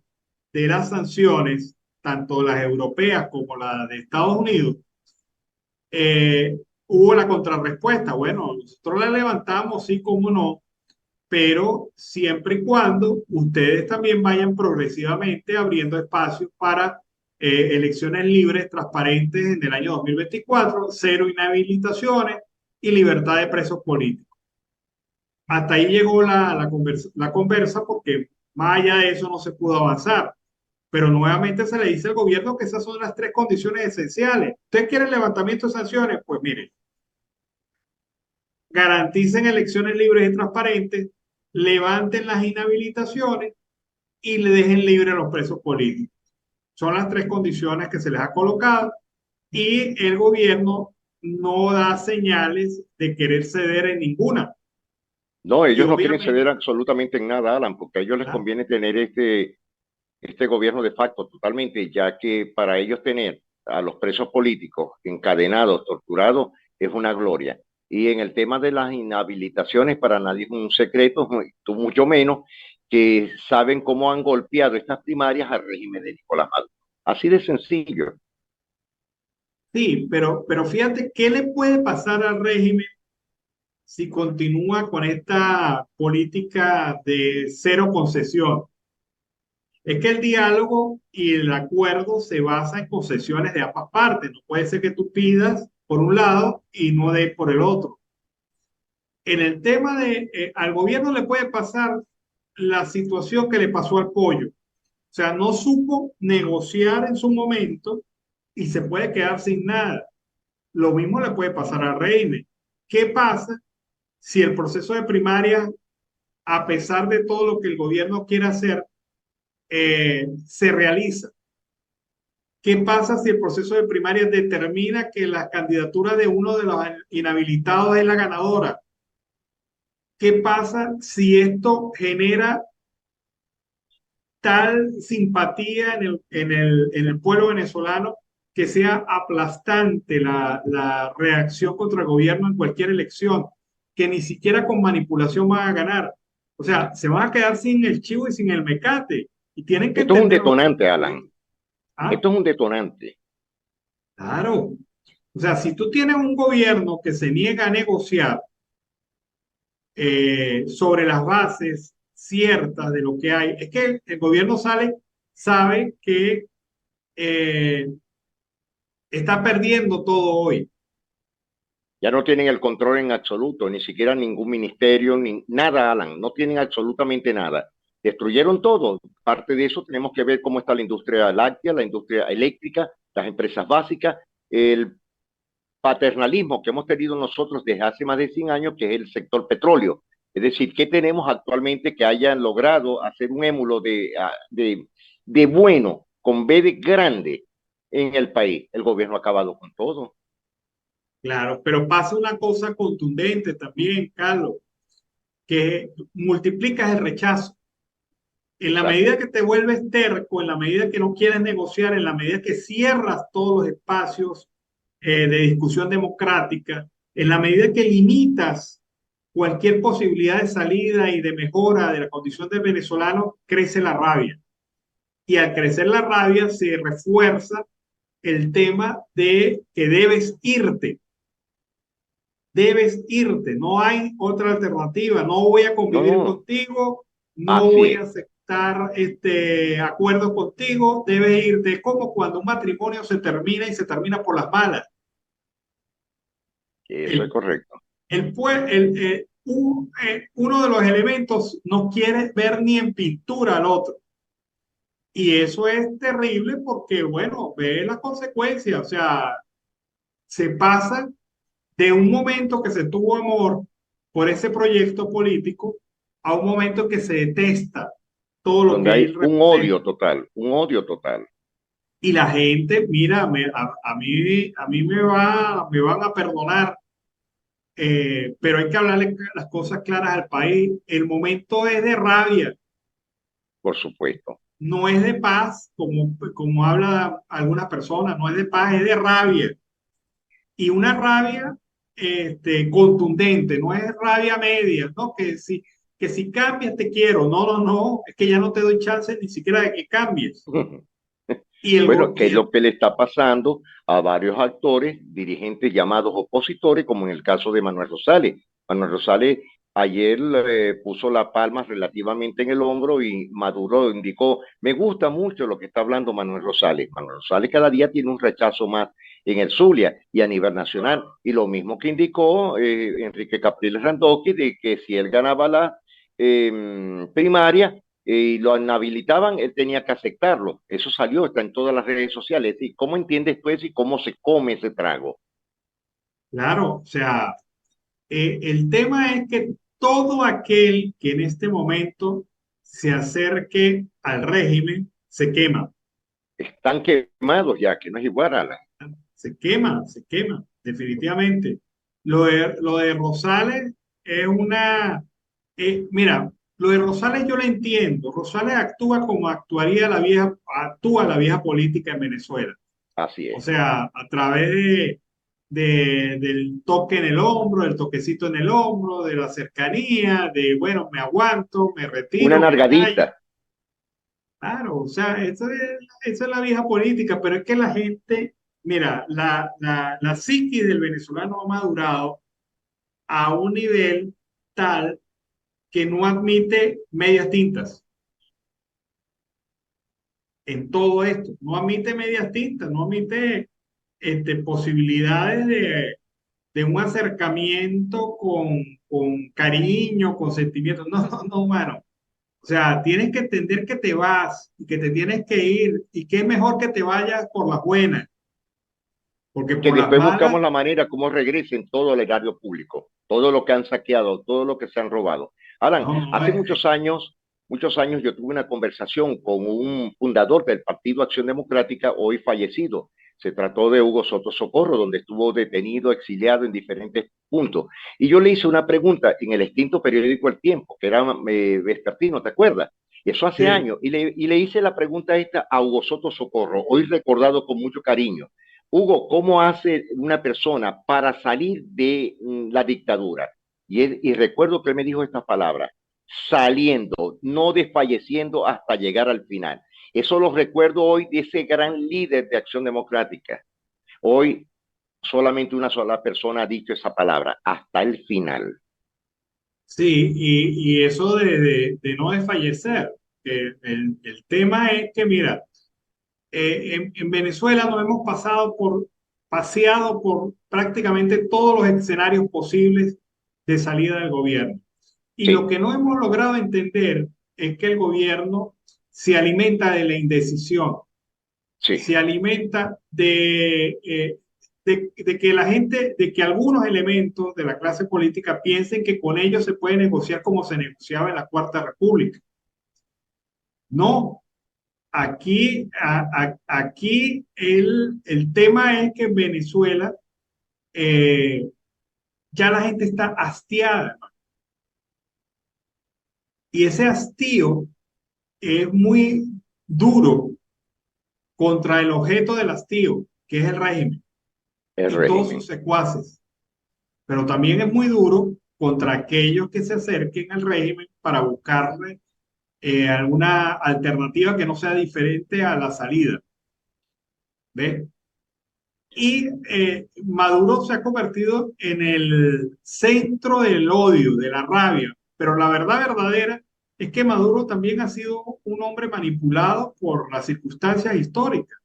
de las sanciones, tanto las europeas como las de Estados Unidos, hubo la contrarrespuesta. Bueno, nosotros la levantamos, sí, como no, pero siempre y cuando ustedes también vayan progresivamente abriendo espacios para elecciones libres, transparentes en el año 2024, cero inhabilitaciones y libertad de presos políticos. Hasta ahí llegó la conversa porque más allá de eso no se pudo avanzar. Pero nuevamente se le dice al gobierno que esas son las tres condiciones esenciales. ¿Usted quiere el levantamiento de sanciones? Pues mire, garanticen elecciones libres y transparentes, levanten las inhabilitaciones y le dejen libre a los presos políticos. Son las tres condiciones que se les ha colocado y el gobierno no da señales de querer ceder en ninguna. No, Y ellos no quieren obviamente, ceder absolutamente en nada, Alan, porque a ellos les ¿ah? conviene tener este gobierno de facto totalmente, ya que para ellos tener a los presos políticos encadenados, torturados, es una gloria. Y en el tema de las inhabilitaciones, para nadie es un secreto, tú mucho menos, que saben cómo han golpeado estas primarias al régimen de Nicolás Maduro. Así de sencillo. Sí, pero fíjate, ¿qué le puede pasar al régimen si continúa con esta política de cero concesión? Es que el diálogo y el acuerdo se basa en concesiones de ambas partes. No puede ser que tú pidas por un lado y no de por el otro. En el tema al gobierno le puede pasar la situación que le pasó al pollo. O sea, no supo negociar en su momento y se puede quedar sin nada. Lo mismo le puede pasar al Reine. ¿Qué pasa si el proceso de primaria, a pesar de todo lo que el gobierno quiere hacer, se realiza? ¿Qué pasa si el proceso de primaria determina que la candidatura de uno de los inhabilitados es la ganadora? ¿Qué pasa si esto genera tal simpatía en el pueblo venezolano que sea aplastante la reacción contra el gobierno en cualquier elección, que ni siquiera con manipulación van a ganar? O sea, se van a quedar sin el chivo y sin el mecate. Y tienen que Esto es un entender los detonante, Alan. venezolanos. ¿Ah? Esto es un detonante. Claro. O sea, si tú tienes un gobierno que se niega a negociar sobre las bases ciertas de lo que hay, es que el gobierno sabe que eh, está perdiendo todo hoy. Ya no tienen el control en absoluto, ni siquiera ningún ministerio, ni nada, Alan, no tienen absolutamente nada. Destruyeron todo. Parte de eso tenemos que ver cómo está la industria láctea, la industria eléctrica, las empresas básicas, el paternalismo que hemos tenido nosotros desde hace más de 100 años, que es el sector petróleo. Es decir, ¿qué tenemos actualmente que hayan logrado hacer un émulo de bueno, con B de grande en el país? El gobierno ha acabado con todo. Claro, pero pasa una cosa contundente también, Carlos, que multiplicas el rechazo. En la medida Exacto. que te vuelves terco, en la medida que no quieres negociar, en la medida que cierras todos los espacios de discusión democrática, en la medida que limitas cualquier posibilidad de salida y de mejora de la condición del venezolano, crece la rabia. Y al crecer la rabia se refuerza el tema de que debes irte. debes irte, no hay otra alternativa, no voy a convivir No, contigo, no así voy a es. aceptar acuerdos contigo, debes irte. Es como cuando un matrimonio se termina y se termina por las malas. Eso es El, correcto. uno de los elementos no quiere ver ni en pintura al otro. Y eso es terrible porque, bueno, ve las consecuencias, o sea, se pasa de un momento que se tuvo amor por ese proyecto político a un momento que se detesta todo lo Donde que él hay representa. un odio total. Y la gente, mira, a mí me van a perdonar, pero hay que hablarle las cosas claras al país. El momento es de rabia, Por supuesto. no es de paz, como habla algunas personas, no es de paz, es de rabia. Y una rabia contundente, no es rabia media, ¿no? Que si cambias te quiero, no, no, no, es que ya no te doy chance ni siquiera de que cambies. Y el, Bueno, go- ¿qué y es el lo que le está pasando a varios actores, dirigentes llamados opositores, como en el caso de Manuel Rosales? Manuel Rosales ayer puso la palma relativamente en el hombro y Maduro indicó, me gusta mucho lo que está hablando Manuel Rosales. Manuel Rosales cada día tiene un rechazo más en el Zulia y a nivel nacional. Y lo mismo que indicó Enrique Capriles Randoki, de que si él ganaba la primaria, y lo inhabilitaban, él tenía que aceptarlo. Eso salió, está en todas las redes sociales. ¿Y cómo entiendes tú eso y cómo se come ese trago? claro, o sea, el tema es que todo aquel que en este momento se acerque al régimen se quema, Están quemados ya, que no es igual, Alan. se quema, definitivamente. Lo de Rosales es mira, lo de Rosales yo lo entiendo. Rosales actúa como actúa la vieja política en Venezuela. Así O es. sea, a través del toque en el hombro, del toquecito en el hombro, de la cercanía, de, bueno, me aguanto, me Una retiro, me callo. nargadita. Claro, o sea, eso es la vieja política, pero es que la gente, mira, la psiquis del venezolano ha madurado a un nivel tal que no admite medias tintas en todo esto, no admite medias tintas, no admite posibilidades de un acercamiento con cariño, con sentimiento. No, no, no, mano. O sea, tienes que entender que te vas y que te tienes que ir y que es mejor que te vayas por las buenas, porque Que por las después buscamos malas, la manera como regresen todo el erario público, todo lo que han saqueado, todo lo que se han robado. Alan, no, no, hace muchos años yo tuve una conversación con un fundador del Partido Acción Democrática, hoy fallecido. Se trató de Hugo Soto Socorro, donde estuvo detenido, exiliado en diferentes puntos. Y yo le hice una pregunta en el extinto periódico El Tiempo, que era vespertino, ¿te acuerdas? Eso hace sí, años. Y le hice la pregunta esta a Hugo Soto Socorro, hoy recordado con mucho cariño. Hugo, ¿cómo hace una persona para salir de la dictadura? Y recuerdo que él me dijo estas palabras, saliendo, no desfalleciendo hasta llegar al final. Eso lo recuerdo hoy de ese gran líder de Acción Democrática. Hoy solamente una sola persona ha dicho esa palabra, hasta el final. sí, y eso de no desfallecer. El tema es que, mira, en Venezuela nos hemos paseado por prácticamente todos los escenarios posibles de salida del gobierno. Y lo Sí, que no hemos logrado entender es que el gobierno se alimenta de la indecisión, sí. se alimenta de que la gente, de que algunos elementos de la clase política piensen que con ellos se puede negociar como se negociaba en la Cuarta República. No, aquí el tema es que en Venezuela ya la gente está hastiada, ¿no? Y ese hastío es muy duro contra el objeto del hastío, que es el régimen El y todos régimen. sus secuaces, pero también es muy duro contra aquellos que se acerquen al régimen para buscarle alguna alternativa que no sea diferente a la salida. ¿Ves? Y Maduro se ha convertido en el centro del odio, de la rabia. Pero la verdad verdadera es que Maduro también ha sido un hombre manipulado por las circunstancias históricas.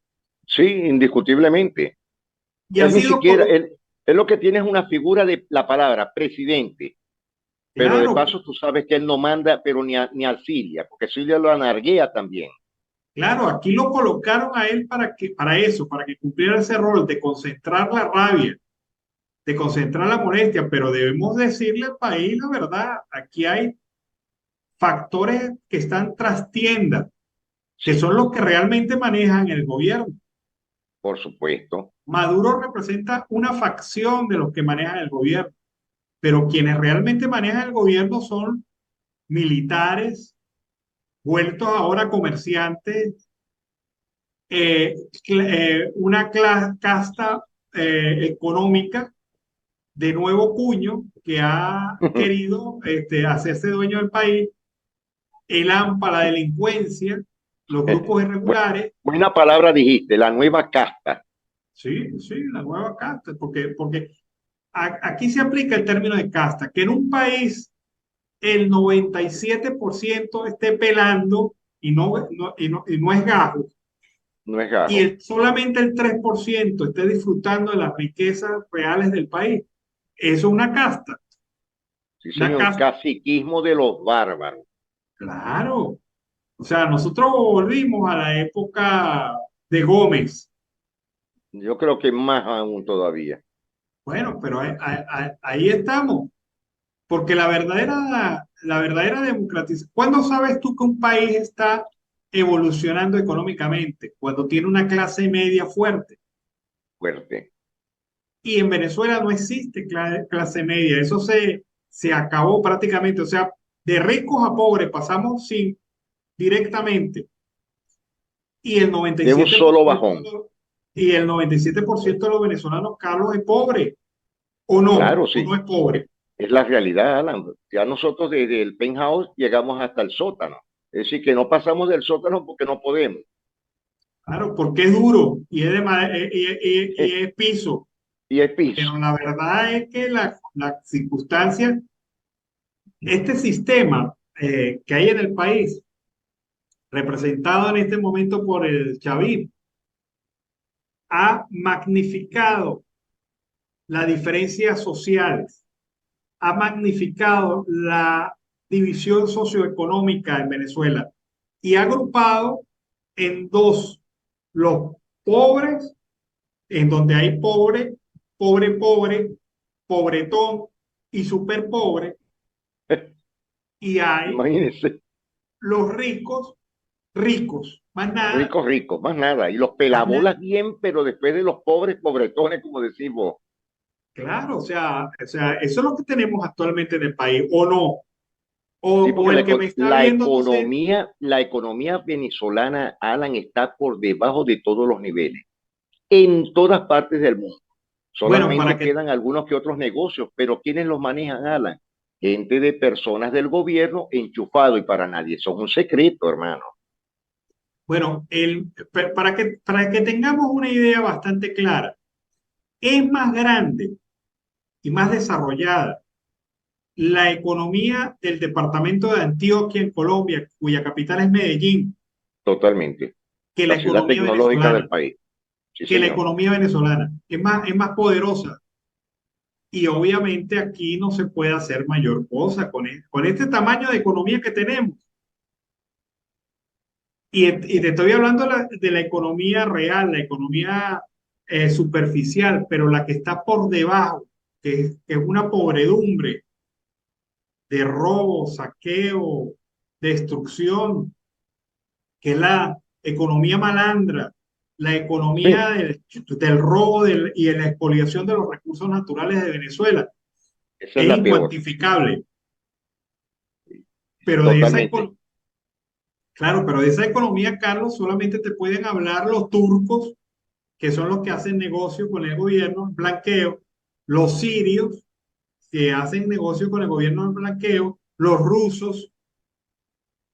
Sí, indiscutiblemente. Y ha Él ni sido, siquiera, él lo que tiene es una figura de la palabra presidente, pero de claro, paso tú sabes que él no manda, pero ni a Siria, porque Siria lo anarguea también. claro, aquí lo colocaron a él para eso, para que cumpliera ese rol de concentrar la rabia, de concentrar la molestia, pero debemos decirle al país la verdad, aquí hay factores que están tras tienda, que Sí, son los que realmente manejan el gobierno. por supuesto. Maduro representa una facción de los que manejan el gobierno, pero quienes realmente manejan el gobierno son militares, vueltos ahora comerciantes, una casta económica de nuevo cuño que ha querido hacerse dueño del país, el AMPA, la delincuencia, los grupos irregulares. Buena palabra dijiste, la nueva casta. Sí, sí, la nueva casta, porque aquí se aplica el término de casta, que en un país el 97% esté pelando y no es gajo, No es y gajo. solamente el 3% esté disfrutando de las riquezas reales del país. Eso es una casta. Sí, Una señor, casta, caciquismo de los bárbaros. claro. O sea, nosotros volvimos a la época de Gómez. Yo creo que más aún todavía. Bueno, pero ahí estamos. Porque la verdadera democratización, ¿cuándo sabes tú que un país está evolucionando económicamente? Cuando tiene una clase media fuerte. Fuerte. Y en Venezuela no existe clase media, eso se acabó prácticamente. O sea, de ricos a pobres pasamos sin directamente. Y el De un solo 97%, bajón. y el 97% de los venezolanos, Carlos, es pobre. Claro, O no sí. es pobre. Es la realidad, Alan. Ya nosotros desde el penthouse llegamos hasta el sótano. Es decir, que no pasamos del sótano porque no podemos. Claro, porque es duro y es, y es piso. Y el piso. Pero la verdad es que la circunstancia, este sistema que hay en el país, representado en este momento por el chavismo, ha magnificado las diferencias sociales, ha magnificado la división socioeconómica en Venezuela y ha agrupado en dos los pobres, en donde hay pobre, pobre, pobre, pobretón y super pobre, y hay Imagínense. los ricos, ricos, más nada, Ricos, ricos, más nada. Y los más nada. pelabolas bien, pero después de los pobres, pobretones, como decimos. Claro, o sea, eso es lo que tenemos actualmente en el país, o no, Sí, o porque el que me está viendo, no sé. la economía venezolana, Alan, está por debajo de todos los niveles, en todas partes del mundo. Bueno, para Solamente quedan algunos que otros negocios, pero ¿quiénes los manejan, Alan? Gente de personas del gobierno enchufado y para nadie. Eso es un secreto, hermano. bueno, para que tengamos una idea bastante clara, es más grande y más desarrollada la economía del departamento de Antioquia en Colombia, cuya capital es Medellín, Totalmente. que la La ciudad economía tecnológica del venezolana, país. Sí, señor. es más poderosa. Y obviamente aquí no se puede hacer mayor cosa con este tamaño de economía que tenemos. Y te estoy hablando de la economía real, la economía superficial, pero la que está por debajo, que es una pobredumbre de robo, saqueo, destrucción, que es la economía malandra, la economía Sí, del robo y de la expoliación de los recursos naturales de Venezuela. esa es Es la peor. incuantificable, pero de esa, Totalmente. eco- claro, pero de esa economía, Carlos, solamente te pueden hablar los turcos, que son los que hacen negocio con el gobierno, blanqueo, los sirios, que hacen negocio con el gobierno en blanqueo, los rusos,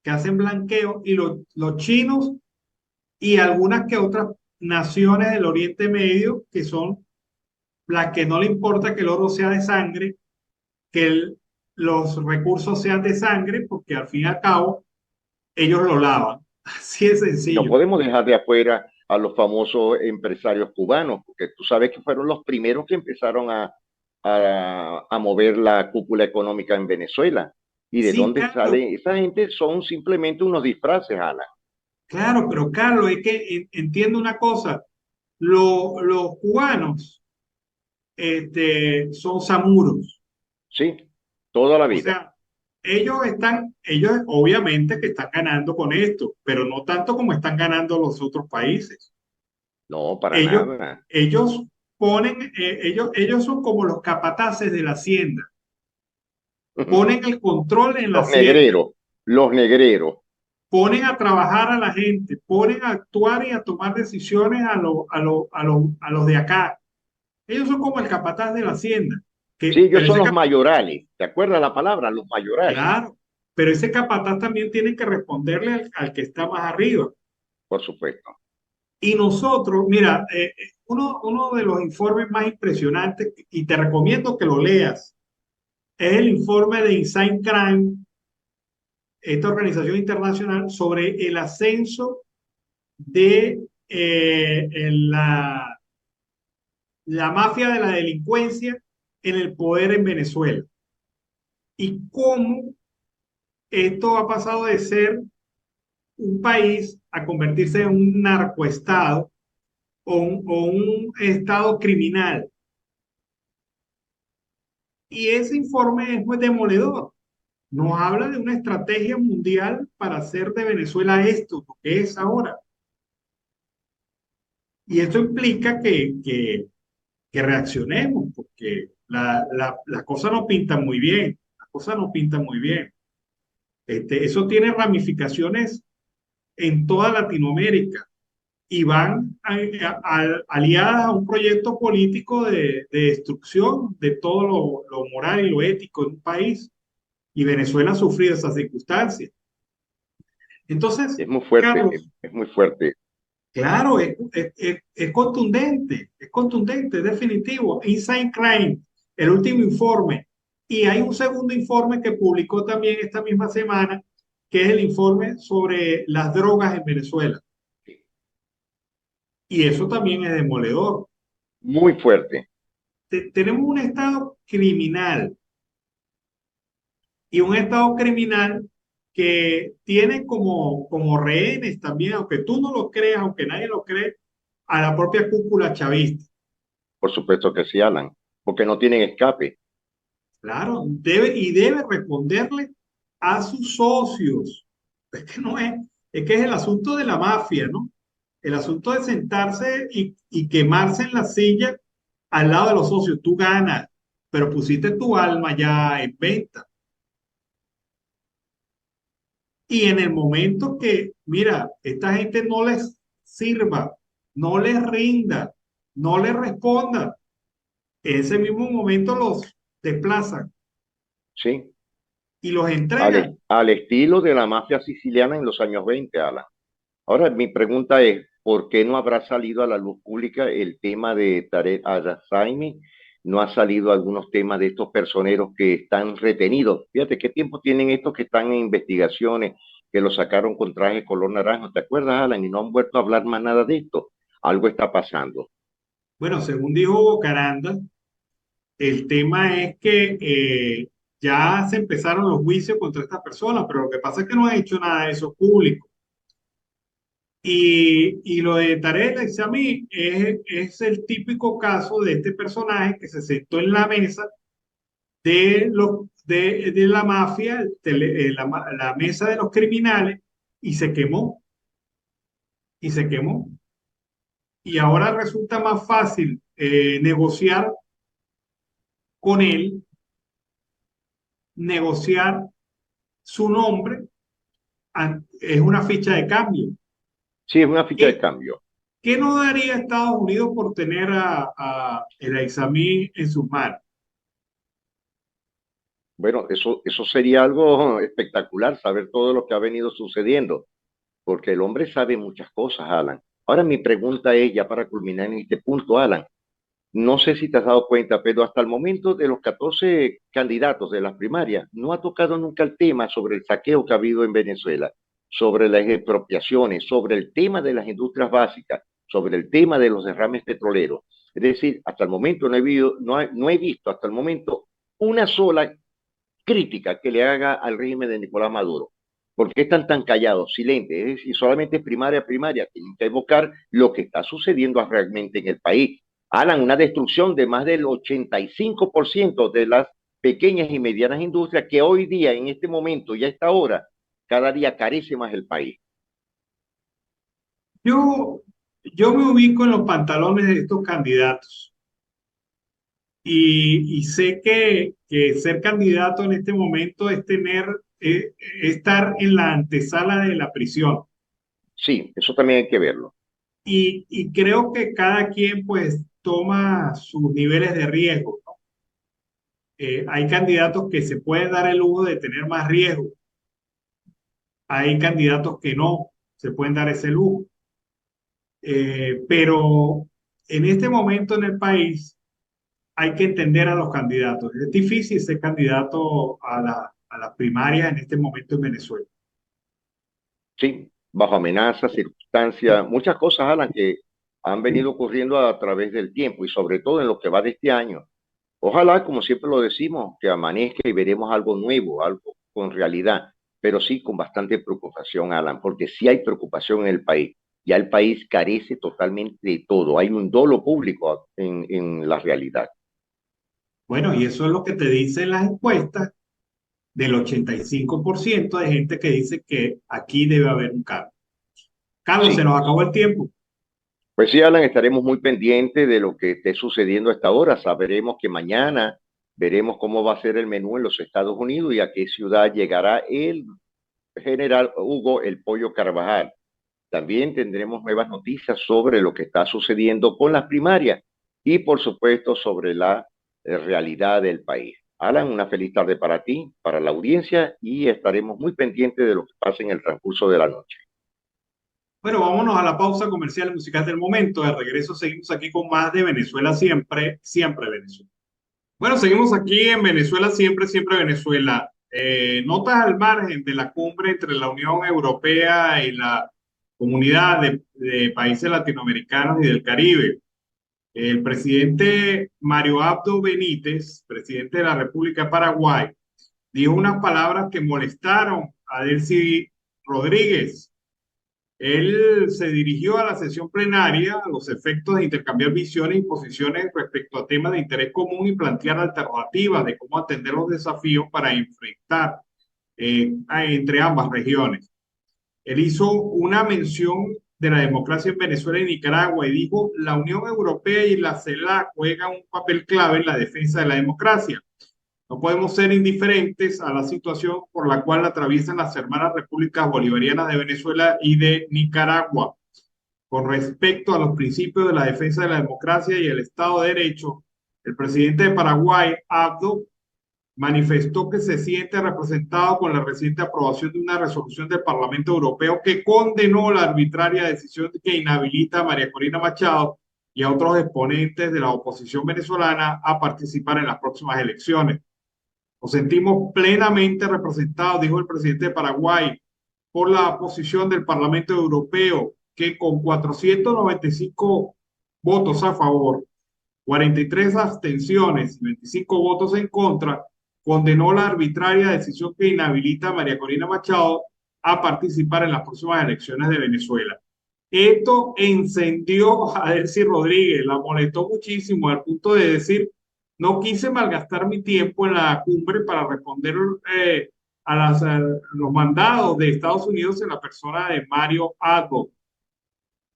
que hacen blanqueo, y los chinos y algunas que otras naciones del Oriente Medio que son las que no le importa que el oro sea de sangre, que los recursos sean de sangre, porque al fin y al cabo ellos lo lavan. Así de Y no sencillo. podemos dejar de afuera a los famosos empresarios cubanos, porque tú sabes que fueron los primeros que empezaron a mover la cúpula económica en Venezuela. ¿Y de Sí, dónde Carlos, sale? Esa gente son simplemente unos disfraces, Ana. claro, pero Carlos, es que entiendo una cosa, los cubanos son samuros. Sí, toda la O vida. sea, ellos obviamente que están ganando con esto, pero no tanto como están ganando los otros países. No, para Ellos, nada. ellos ellos son como los capataces de la hacienda, ponen el control en la Los hacienda, negreros, los negreros. ponen a trabajar a la gente, ponen a actuar y a tomar decisiones a los de acá. Ellos son como el capataz de la hacienda, Sí, ellos pero son los mayorales. ¿Te acuerdas la palabra? Los mayorales, claro, pero ese capataz también tiene que responderle al que está más arriba. por supuesto. Y nosotros, mira, uno de los informes más impresionantes, y te recomiendo que lo leas, es el informe de Insight Crime, esta organización internacional, sobre el ascenso de la mafia de la delincuencia en el poder en Venezuela. Y cómo esto ha pasado de ser un país a convertirse en un narcoestado o un estado criminal. Y ese informe es muy demoledor. Nos habla de una estrategia mundial para hacer de Venezuela esto, lo que es ahora. Y esto implica que reaccionemos, porque la cosa no pinta muy bien. La cosa no pinta muy bien. Eso tiene ramificaciones en toda Latinoamérica y van aliadas a un proyecto político de destrucción de todo lo moral y lo ético en un país. Y Venezuela ha sufrido esas circunstancias. Entonces, Es muy fuerte, Carlos, es muy fuerte. claro, es contundente, es definitivo. Inside Crime, el último informe. Y hay un segundo informe que publicó también esta misma semana, que es el informe sobre las drogas en Venezuela. Y eso también es demoledor. Muy fuerte. Tenemos un estado criminal y un estado criminal que tiene como rehenes también, aunque tú no lo creas, aunque nadie lo cree, a la propia cúpula chavista. Por supuesto que sí, Alan, porque no tienen escape. Claro, debe responderle a sus socios. Es que no es, es que es el asunto de la mafia, ¿no? El asunto de sentarse y quemarse en la silla al lado de los socios. Tú ganas, pero pusiste tu alma ya en venta. Y en el momento que, mira, esta gente no les sirva, no les rinda, no les responda, en ese mismo momento los desplazan Sí, y los entregan. al estilo de la mafia siciliana en los años 20, Alan. Ahora, mi pregunta es, ¿por qué no habrá salido a la luz pública el tema de Tarek al-Zaimi? ¿No ha salido algunos temas de estos personeros que están retenidos? Fíjate, ¿qué tiempo tienen estos que están en investigaciones, que los sacaron con traje color naranjo? ¿Te acuerdas, Alan? Y no han vuelto a hablar más nada de esto. Algo está pasando. Bueno, según dijo Bocaranda, el tema es que ya se empezaron los juicios contra esta persona, pero lo que pasa es que no ha hecho nada de eso público. Y lo de Tarek El-Aissami es el típico caso de este personaje que se sentó en la mesa de la mafia, la mesa de los criminales, y se quemó, y se quemó. Y ahora resulta más fácil negociar con él, negociar su nombre, es una ficha de cambio. Sí, es una ficha de ¿Qué, cambio. qué no daría Estados Unidos por tener a el Aizami en sus manos? Bueno, eso sería algo espectacular, saber todo lo que ha venido sucediendo, porque el hombre sabe muchas cosas, Alan. Ahora mi pregunta es, ya para culminar en este punto, Alan, no sé si te has dado cuenta, pero hasta el momento de los 14 candidatos de las primarias, no ha tocado nunca el tema sobre el saqueo que ha habido en Venezuela, sobre las expropiaciones, sobre el tema de las industrias básicas, sobre el tema de los derrames petroleros. Es decir, hasta el momento no he visto hasta el momento una sola crítica que le haga al régimen de Nicolás Maduro. ¿Por qué están tan callados, silentes? Es decir, solamente primaria, primaria. Tienen que evocar lo que está sucediendo realmente en el país. Hagan una destrucción de más del 85% de las pequeñas y medianas industrias que hoy día, en este momento y a esta hora, cada día carece más el país. Yo, yo me ubico en los pantalones de estos candidatos y sé que ser candidato en este momento es estar en la antesala de la prisión. Sí, eso también hay que verlo. Y creo que cada quien pues toma sus niveles de riesgo, ¿no? Hay candidatos que se pueden dar el lujo de tener más riesgo. Hay candidatos que no se pueden dar ese lujo. Pero en este momento en el país hay que entender a los candidatos. Es difícil ser candidato a las primarias en este momento en Venezuela. Sí, bajo amenazas, circunstancias, muchas cosas, Alan, que han venido ocurriendo a través del tiempo y sobre todo en lo que va de este año. Ojalá, como siempre lo decimos, que amanezca y veremos algo nuevo, algo con realidad, pero sí con bastante preocupación, Alan, porque sí hay preocupación en el país. Ya el país carece totalmente de todo. Hay un dolo público en la realidad. Bueno, y eso es lo que te dicen las encuestas del 85% de gente que dice que aquí debe haber un cambio. Carlos, se Sí, nos acabó el tiempo. pues sí, Alan, estaremos muy pendientes de lo que esté sucediendo a esta hora. Sabremos que mañana veremos cómo va a ser el menú en los Estados Unidos y a qué ciudad llegará el general Hugo El Pollo Carvajal. También tendremos nuevas noticias sobre lo que está sucediendo con las primarias y, por supuesto, sobre la realidad del país. Alan, una feliz tarde para ti, para la audiencia y estaremos muy pendientes de lo que pase en el transcurso de la noche. Bueno, vámonos a la pausa comercial musical del momento. De regreso seguimos aquí con más de Venezuela siempre, siempre Venezuela. Bueno, seguimos aquí en Venezuela siempre, siempre Venezuela. Notas al margen de la cumbre entre la Unión Europea y la Comunidad de Países Latinoamericanos y del Caribe. El presidente Mario Abdo Benítez, presidente de la República de Paraguay, dijo unas palabras que molestaron a Delcy Rodríguez. Él se dirigió a la sesión plenaria a los efectos de intercambiar visiones y posiciones respecto a temas de interés común y plantear alternativas de cómo atender los desafíos para enfrentar entre ambas regiones. Él hizo una mención de la democracia en Venezuela y Nicaragua y dijo, la Unión Europea y la CELAC juegan un papel clave en la defensa de la democracia. No podemos ser indiferentes a la situación por la cual atraviesan las hermanas repúblicas bolivarianas de Venezuela y de Nicaragua. Con respecto a los principios de la defensa de la democracia y el Estado de Derecho, el presidente de Paraguay, Abdo, manifestó que se siente representado con la reciente aprobación de una resolución del Parlamento Europeo que condenó la arbitraria decisión que inhabilita a María Corina Machado y a otros exponentes de la oposición venezolana a participar en las próximas elecciones. Nos sentimos plenamente representados, dijo el presidente de Paraguay, por la posición del Parlamento Europeo, que con 495 votos a favor, 43 abstenciones y 25 votos en contra, condenó la arbitraria decisión que inhabilita a María Corina Machado a participar en las próximas elecciones de Venezuela. Esto encendió a Delcy Rodríguez, la molestó muchísimo al punto de decir, no quise malgastar mi tiempo en la cumbre para responder a los mandados de Estados Unidos en la persona de Mario Abbott.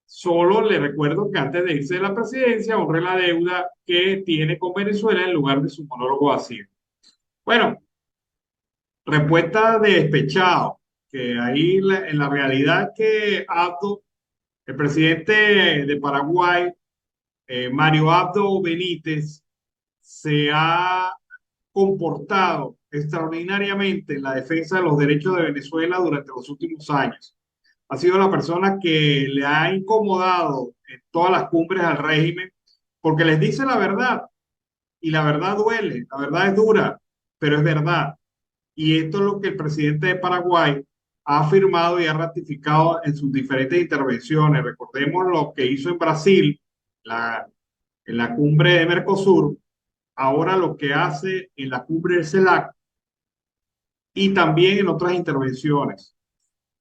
Solo le recuerdo que antes de irse de la presidencia honre la deuda que tiene con Venezuela en lugar de su monólogo vacío. Bueno, respuesta de despechado, que ahí en la realidad que Abdo, el presidente de Paraguay, Mario Abdo Benítez, se ha comportado extraordinariamente en la defensa de los derechos de Venezuela durante los últimos años. ha sido la persona que le ha incomodado en todas las cumbres al régimen, porque les dice la verdad, y la verdad duele, la verdad es dura, pero es verdad. Y esto es lo que el presidente de Paraguay ha afirmado y ha ratificado en sus diferentes intervenciones. Recordemos lo que hizo en Brasil, en la cumbre de Mercosur, ahora lo que hace en la cumbre del CELAC y también en otras intervenciones.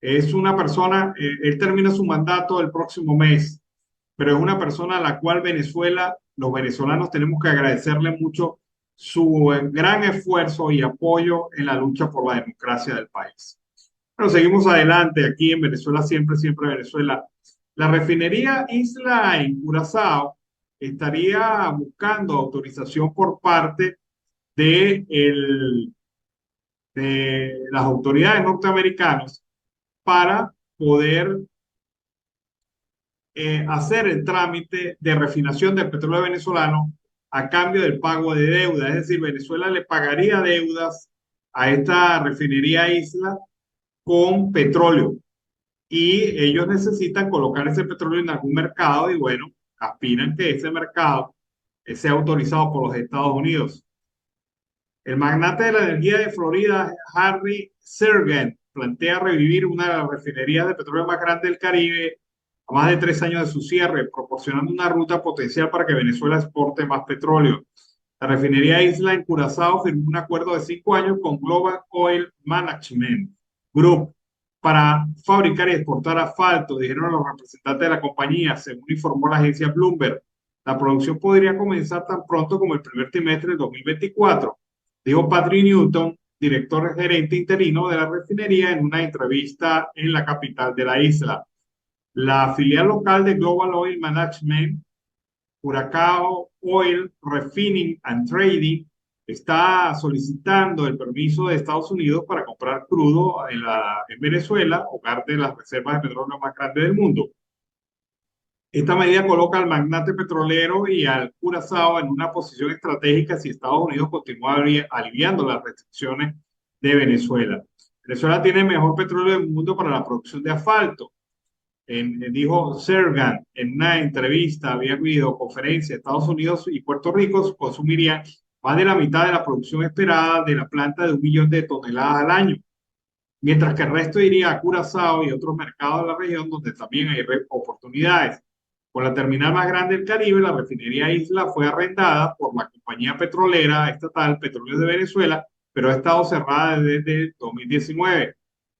Es una persona, él termina su mandato el próximo mes, pero es una persona a la cual Venezuela, los venezolanos tenemos que agradecerle mucho su gran esfuerzo y apoyo en la lucha por la democracia del país. Pero seguimos adelante aquí en Venezuela, siempre, siempre Venezuela. La refinería Isla en Curazao estaría buscando autorización por parte de, de las autoridades norteamericanas para poder hacer el trámite de refinación del petróleo venezolano a cambio del pago de deuda. Es decir, Venezuela le pagaría deudas a esta refinería Isla con petróleo y ellos necesitan colocar ese petróleo en algún mercado y bueno, aspiran que ese mercado sea autorizado por los Estados Unidos. El magnate de la energía de Florida, Harry Sergen, plantea revivir una de las refinerías de petróleo más grandes del Caribe a más de 3 años de su cierre, proporcionando una ruta potencial para que Venezuela exporte más petróleo. La refinería Isla en Curazao firmó un acuerdo de 5 años con Global Oil Management Group para fabricar y exportar asfalto, dijeron los representantes de la compañía, según informó la agencia Bloomberg. La producción podría comenzar tan pronto como el primer trimestre del 2024, dijo Patrick Newton, director gerente interino de la refinería, en una entrevista en la capital de la isla. La filial local de Global Oil Management, Curacao Oil Refining and Trading, está solicitando el permiso de Estados Unidos para comprar crudo en Venezuela, hogar de las reservas de petróleo más grandes del mundo. Esta medida coloca al magnate petrolero y al Curazao en una posición estratégica si Estados Unidos continúa aliviando las restricciones de Venezuela. Venezuela tiene el mejor petróleo del mundo para la producción de asfalto. Dijo Sergan en una entrevista vía videoconferencia. Estados Unidos y Puerto Rico consumirían más de la mitad de la producción esperada de la planta de 1 millón de toneladas al año, mientras que el resto iría a Curazao y otros mercados de la región donde también hay oportunidades. Con la terminal más grande del Caribe, la refinería Isla fue arrendada por la compañía petrolera estatal Petróleos de Venezuela, pero ha estado cerrada desde 2019.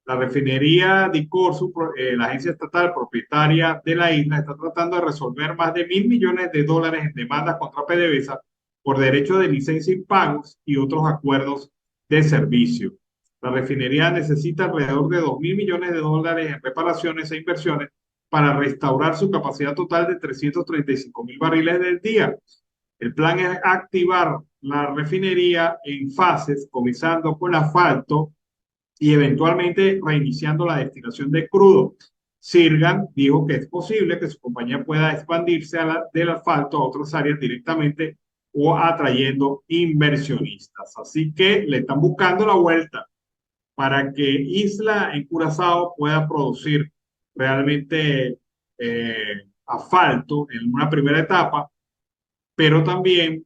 La refinería de Corso, la agencia estatal propietaria de la isla, está tratando de resolver más de $1.000 millones en demandas contra PDVSA por derechos de licencia impagos y otros acuerdos de servicio. La refinería necesita alrededor de $2.000 millones en reparaciones e inversiones para restaurar su capacidad total de 335.000 barriles del día. El plan es activar la refinería en fases, comenzando con asfalto y eventualmente reiniciando la destinación de crudo. Sirgan dijo que es posible que su compañía pueda expandirse del asfalto a otras áreas directamente o atrayendo inversionistas. Así que le están buscando la vuelta para que Isla en Curazao pueda producir realmente asfalto en una primera etapa, pero también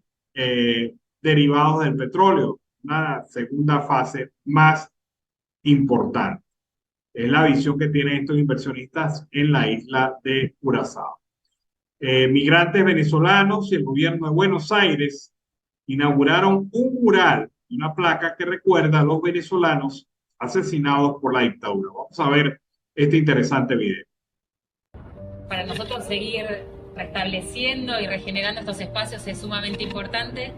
derivados del petróleo, una segunda fase más importante. Es la visión que tienen estos inversionistas en la isla de Curazao. Migrantes venezolanos y el gobierno de Buenos Aires inauguraron un mural y una placa que recuerda a los venezolanos asesinados por la dictadura. Vamos a ver este interesante video. Para nosotros seguir restableciendo y regenerando estos espacios es sumamente importante,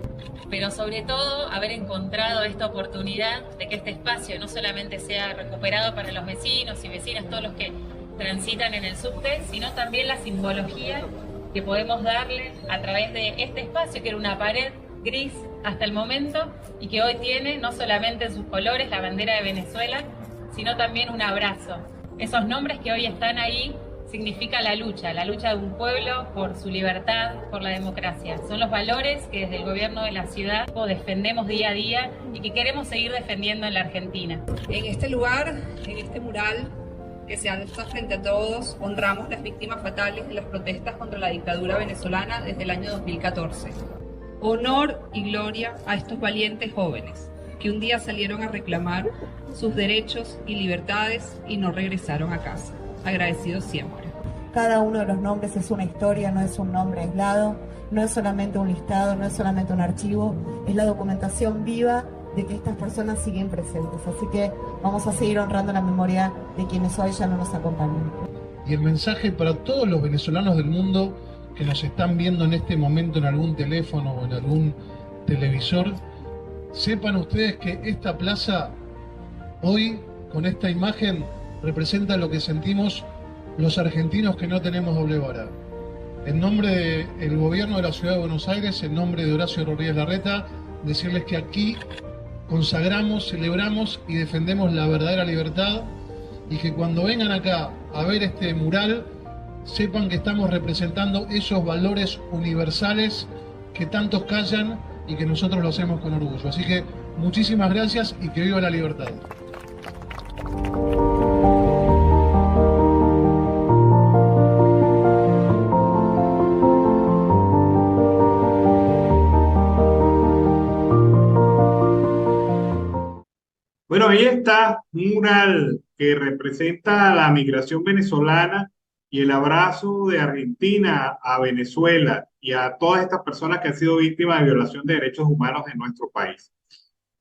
pero sobre todo haber encontrado esta oportunidad de que este espacio no solamente sea recuperado para los vecinos y vecinas, todos los que transitan en el subte, sino también la simbología que podemos darle a través de este espacio, que era una pared gris hasta el momento y que hoy tiene no solamente en sus colores la bandera de Venezuela, sino también un abrazo. Esos nombres que hoy están ahí significa la lucha de un pueblo por su libertad, por la democracia. Son los valores que desde el gobierno de la ciudad defendemos día a día y que queremos seguir defendiendo en la Argentina. En este lugar, en este mural, que se alza frente a todos, honramos las víctimas fatales de las protestas contra la dictadura venezolana desde el año 2014. Honor y gloria a estos valientes jóvenes que un día salieron a reclamar sus derechos y libertades y no regresaron a casa. Agradecidos siempre. Cada uno de los nombres es una historia, no es un nombre aislado, no es solamente un listado, no es solamente un archivo, es la documentación viva de que estas personas siguen presentes. Así que vamos a seguir honrando la memoria de quienes hoy ya no nos acompañan. Y el mensaje para todos los venezolanos del mundo que nos están viendo en este momento en algún teléfono o en algún televisor, sepan ustedes que esta plaza hoy, con esta imagen, representa lo que sentimos los argentinos que no tenemos doble vara. En nombre del gobierno de la Ciudad de Buenos Aires, en nombre de Horacio Rodríguez Larreta, decirles que aquí consagramos, celebramos y defendemos la verdadera libertad, y que cuando vengan acá a ver este mural, sepan que estamos representando esos valores universales que tantos callan y que nosotros lo hacemos con orgullo. Así que muchísimas gracias y que viva la libertad. Bueno, ahí está un mural que representa la migración venezolana y el abrazo de Argentina a Venezuela y a todas estas personas que han sido víctimas de violación de derechos humanos en nuestro país.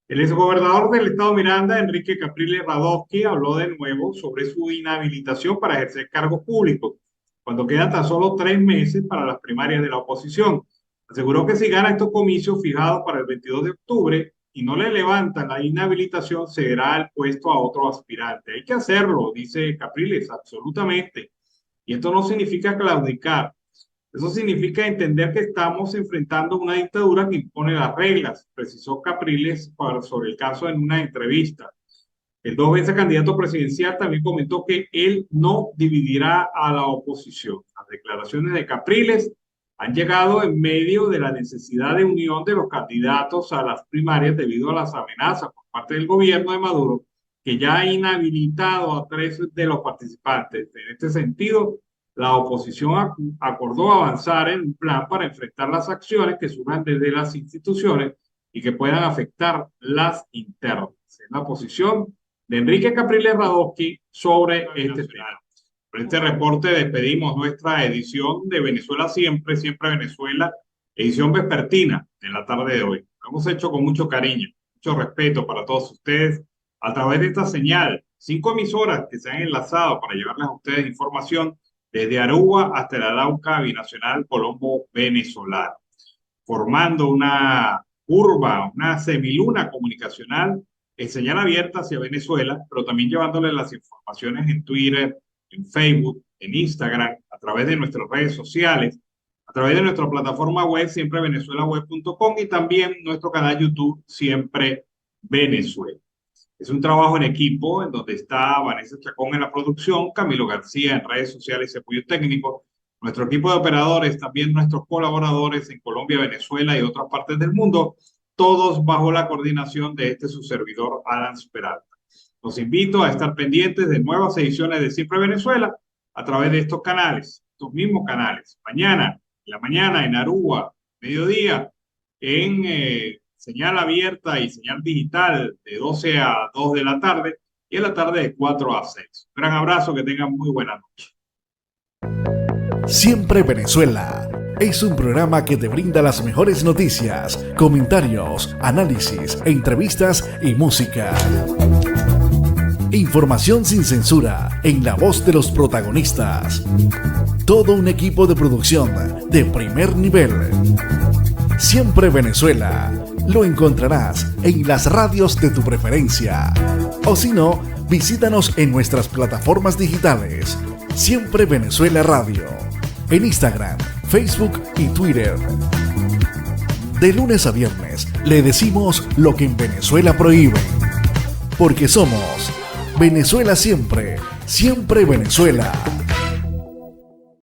El exgobernador del estado Miranda, Enrique Capriles Radofsky, habló de nuevo sobre su inhabilitación para ejercer cargos públicos, cuando quedan tan solo 3 meses para las primarias de la oposición. Aseguró que si gana estos comicios fijados para el 22 de octubre y no le levantan la inhabilitación, cederá el puesto a otro aspirante. Hay que hacerlo, dice Capriles, absolutamente. Y esto no significa claudicar. Eso significa entender que estamos enfrentando una dictadura que impone las reglas, precisó Capriles sobre el caso en una entrevista. El 2 veces candidato presidencial también comentó que él no dividirá a la oposición. Las declaraciones de Capriles han llegado en medio de la necesidad de unión de los candidatos a las primarias debido a las amenazas por parte del gobierno de Maduro, que ya ha inhabilitado a 3 de los participantes. En este sentido, la oposición acordó avanzar en un plan para enfrentar las acciones que surjan desde las instituciones y que puedan afectar las internas. Es la posición de Enrique Capriles Radofsky sobre este tema. Por este reporte despedimos nuestra edición de Venezuela Siempre, Siempre Venezuela, edición vespertina de la tarde de hoy. Lo hemos hecho con mucho cariño, mucho respeto para todos ustedes a través de esta señal. 5 emisoras que se han enlazado para llevarles a ustedes información desde Aruba hasta el Arauca Binacional Colombo venezolano, formando una curva, una semiluna comunicacional en señal abierta hacia Venezuela, pero también llevándole las informaciones en Twitter, en Facebook, en Instagram, a través de nuestras redes sociales, a través de nuestra plataforma web siemprevenezuelaweb.com y también nuestro canal YouTube Siempre Venezuela. Es un trabajo en equipo en donde está Vanessa Chacón en la producción, Camilo García en redes sociales y apoyo técnico, nuestro equipo de operadores, también nuestros colaboradores en Colombia, Venezuela y otras partes del mundo, todos bajo la coordinación de su servidor, Alan Peralta. Los invito a estar pendientes de nuevas ediciones de Siempre Venezuela a través de estos canales, estos mismos canales. Mañana, en la mañana, en Aruba, mediodía, en señal abierta y señal digital de 12 a 2 de la tarde y en la tarde de 4 a 6. Un gran abrazo, que tengan muy buena noche. Siempre Venezuela es un programa que te brinda las mejores noticias, comentarios, análisis, entrevistas y música. Información sin censura en la voz de los protagonistas. Todo un equipo de producción de primer nivel. Siempre Venezuela lo encontrarás en las radios de tu preferencia. O si no, visítanos en nuestras plataformas digitales. Siempre Venezuela Radio. En Instagram, Facebook y Twitter. De lunes a viernes le decimos lo que en Venezuela prohíben. Porque somos Venezuela Siempre, Siempre Venezuela.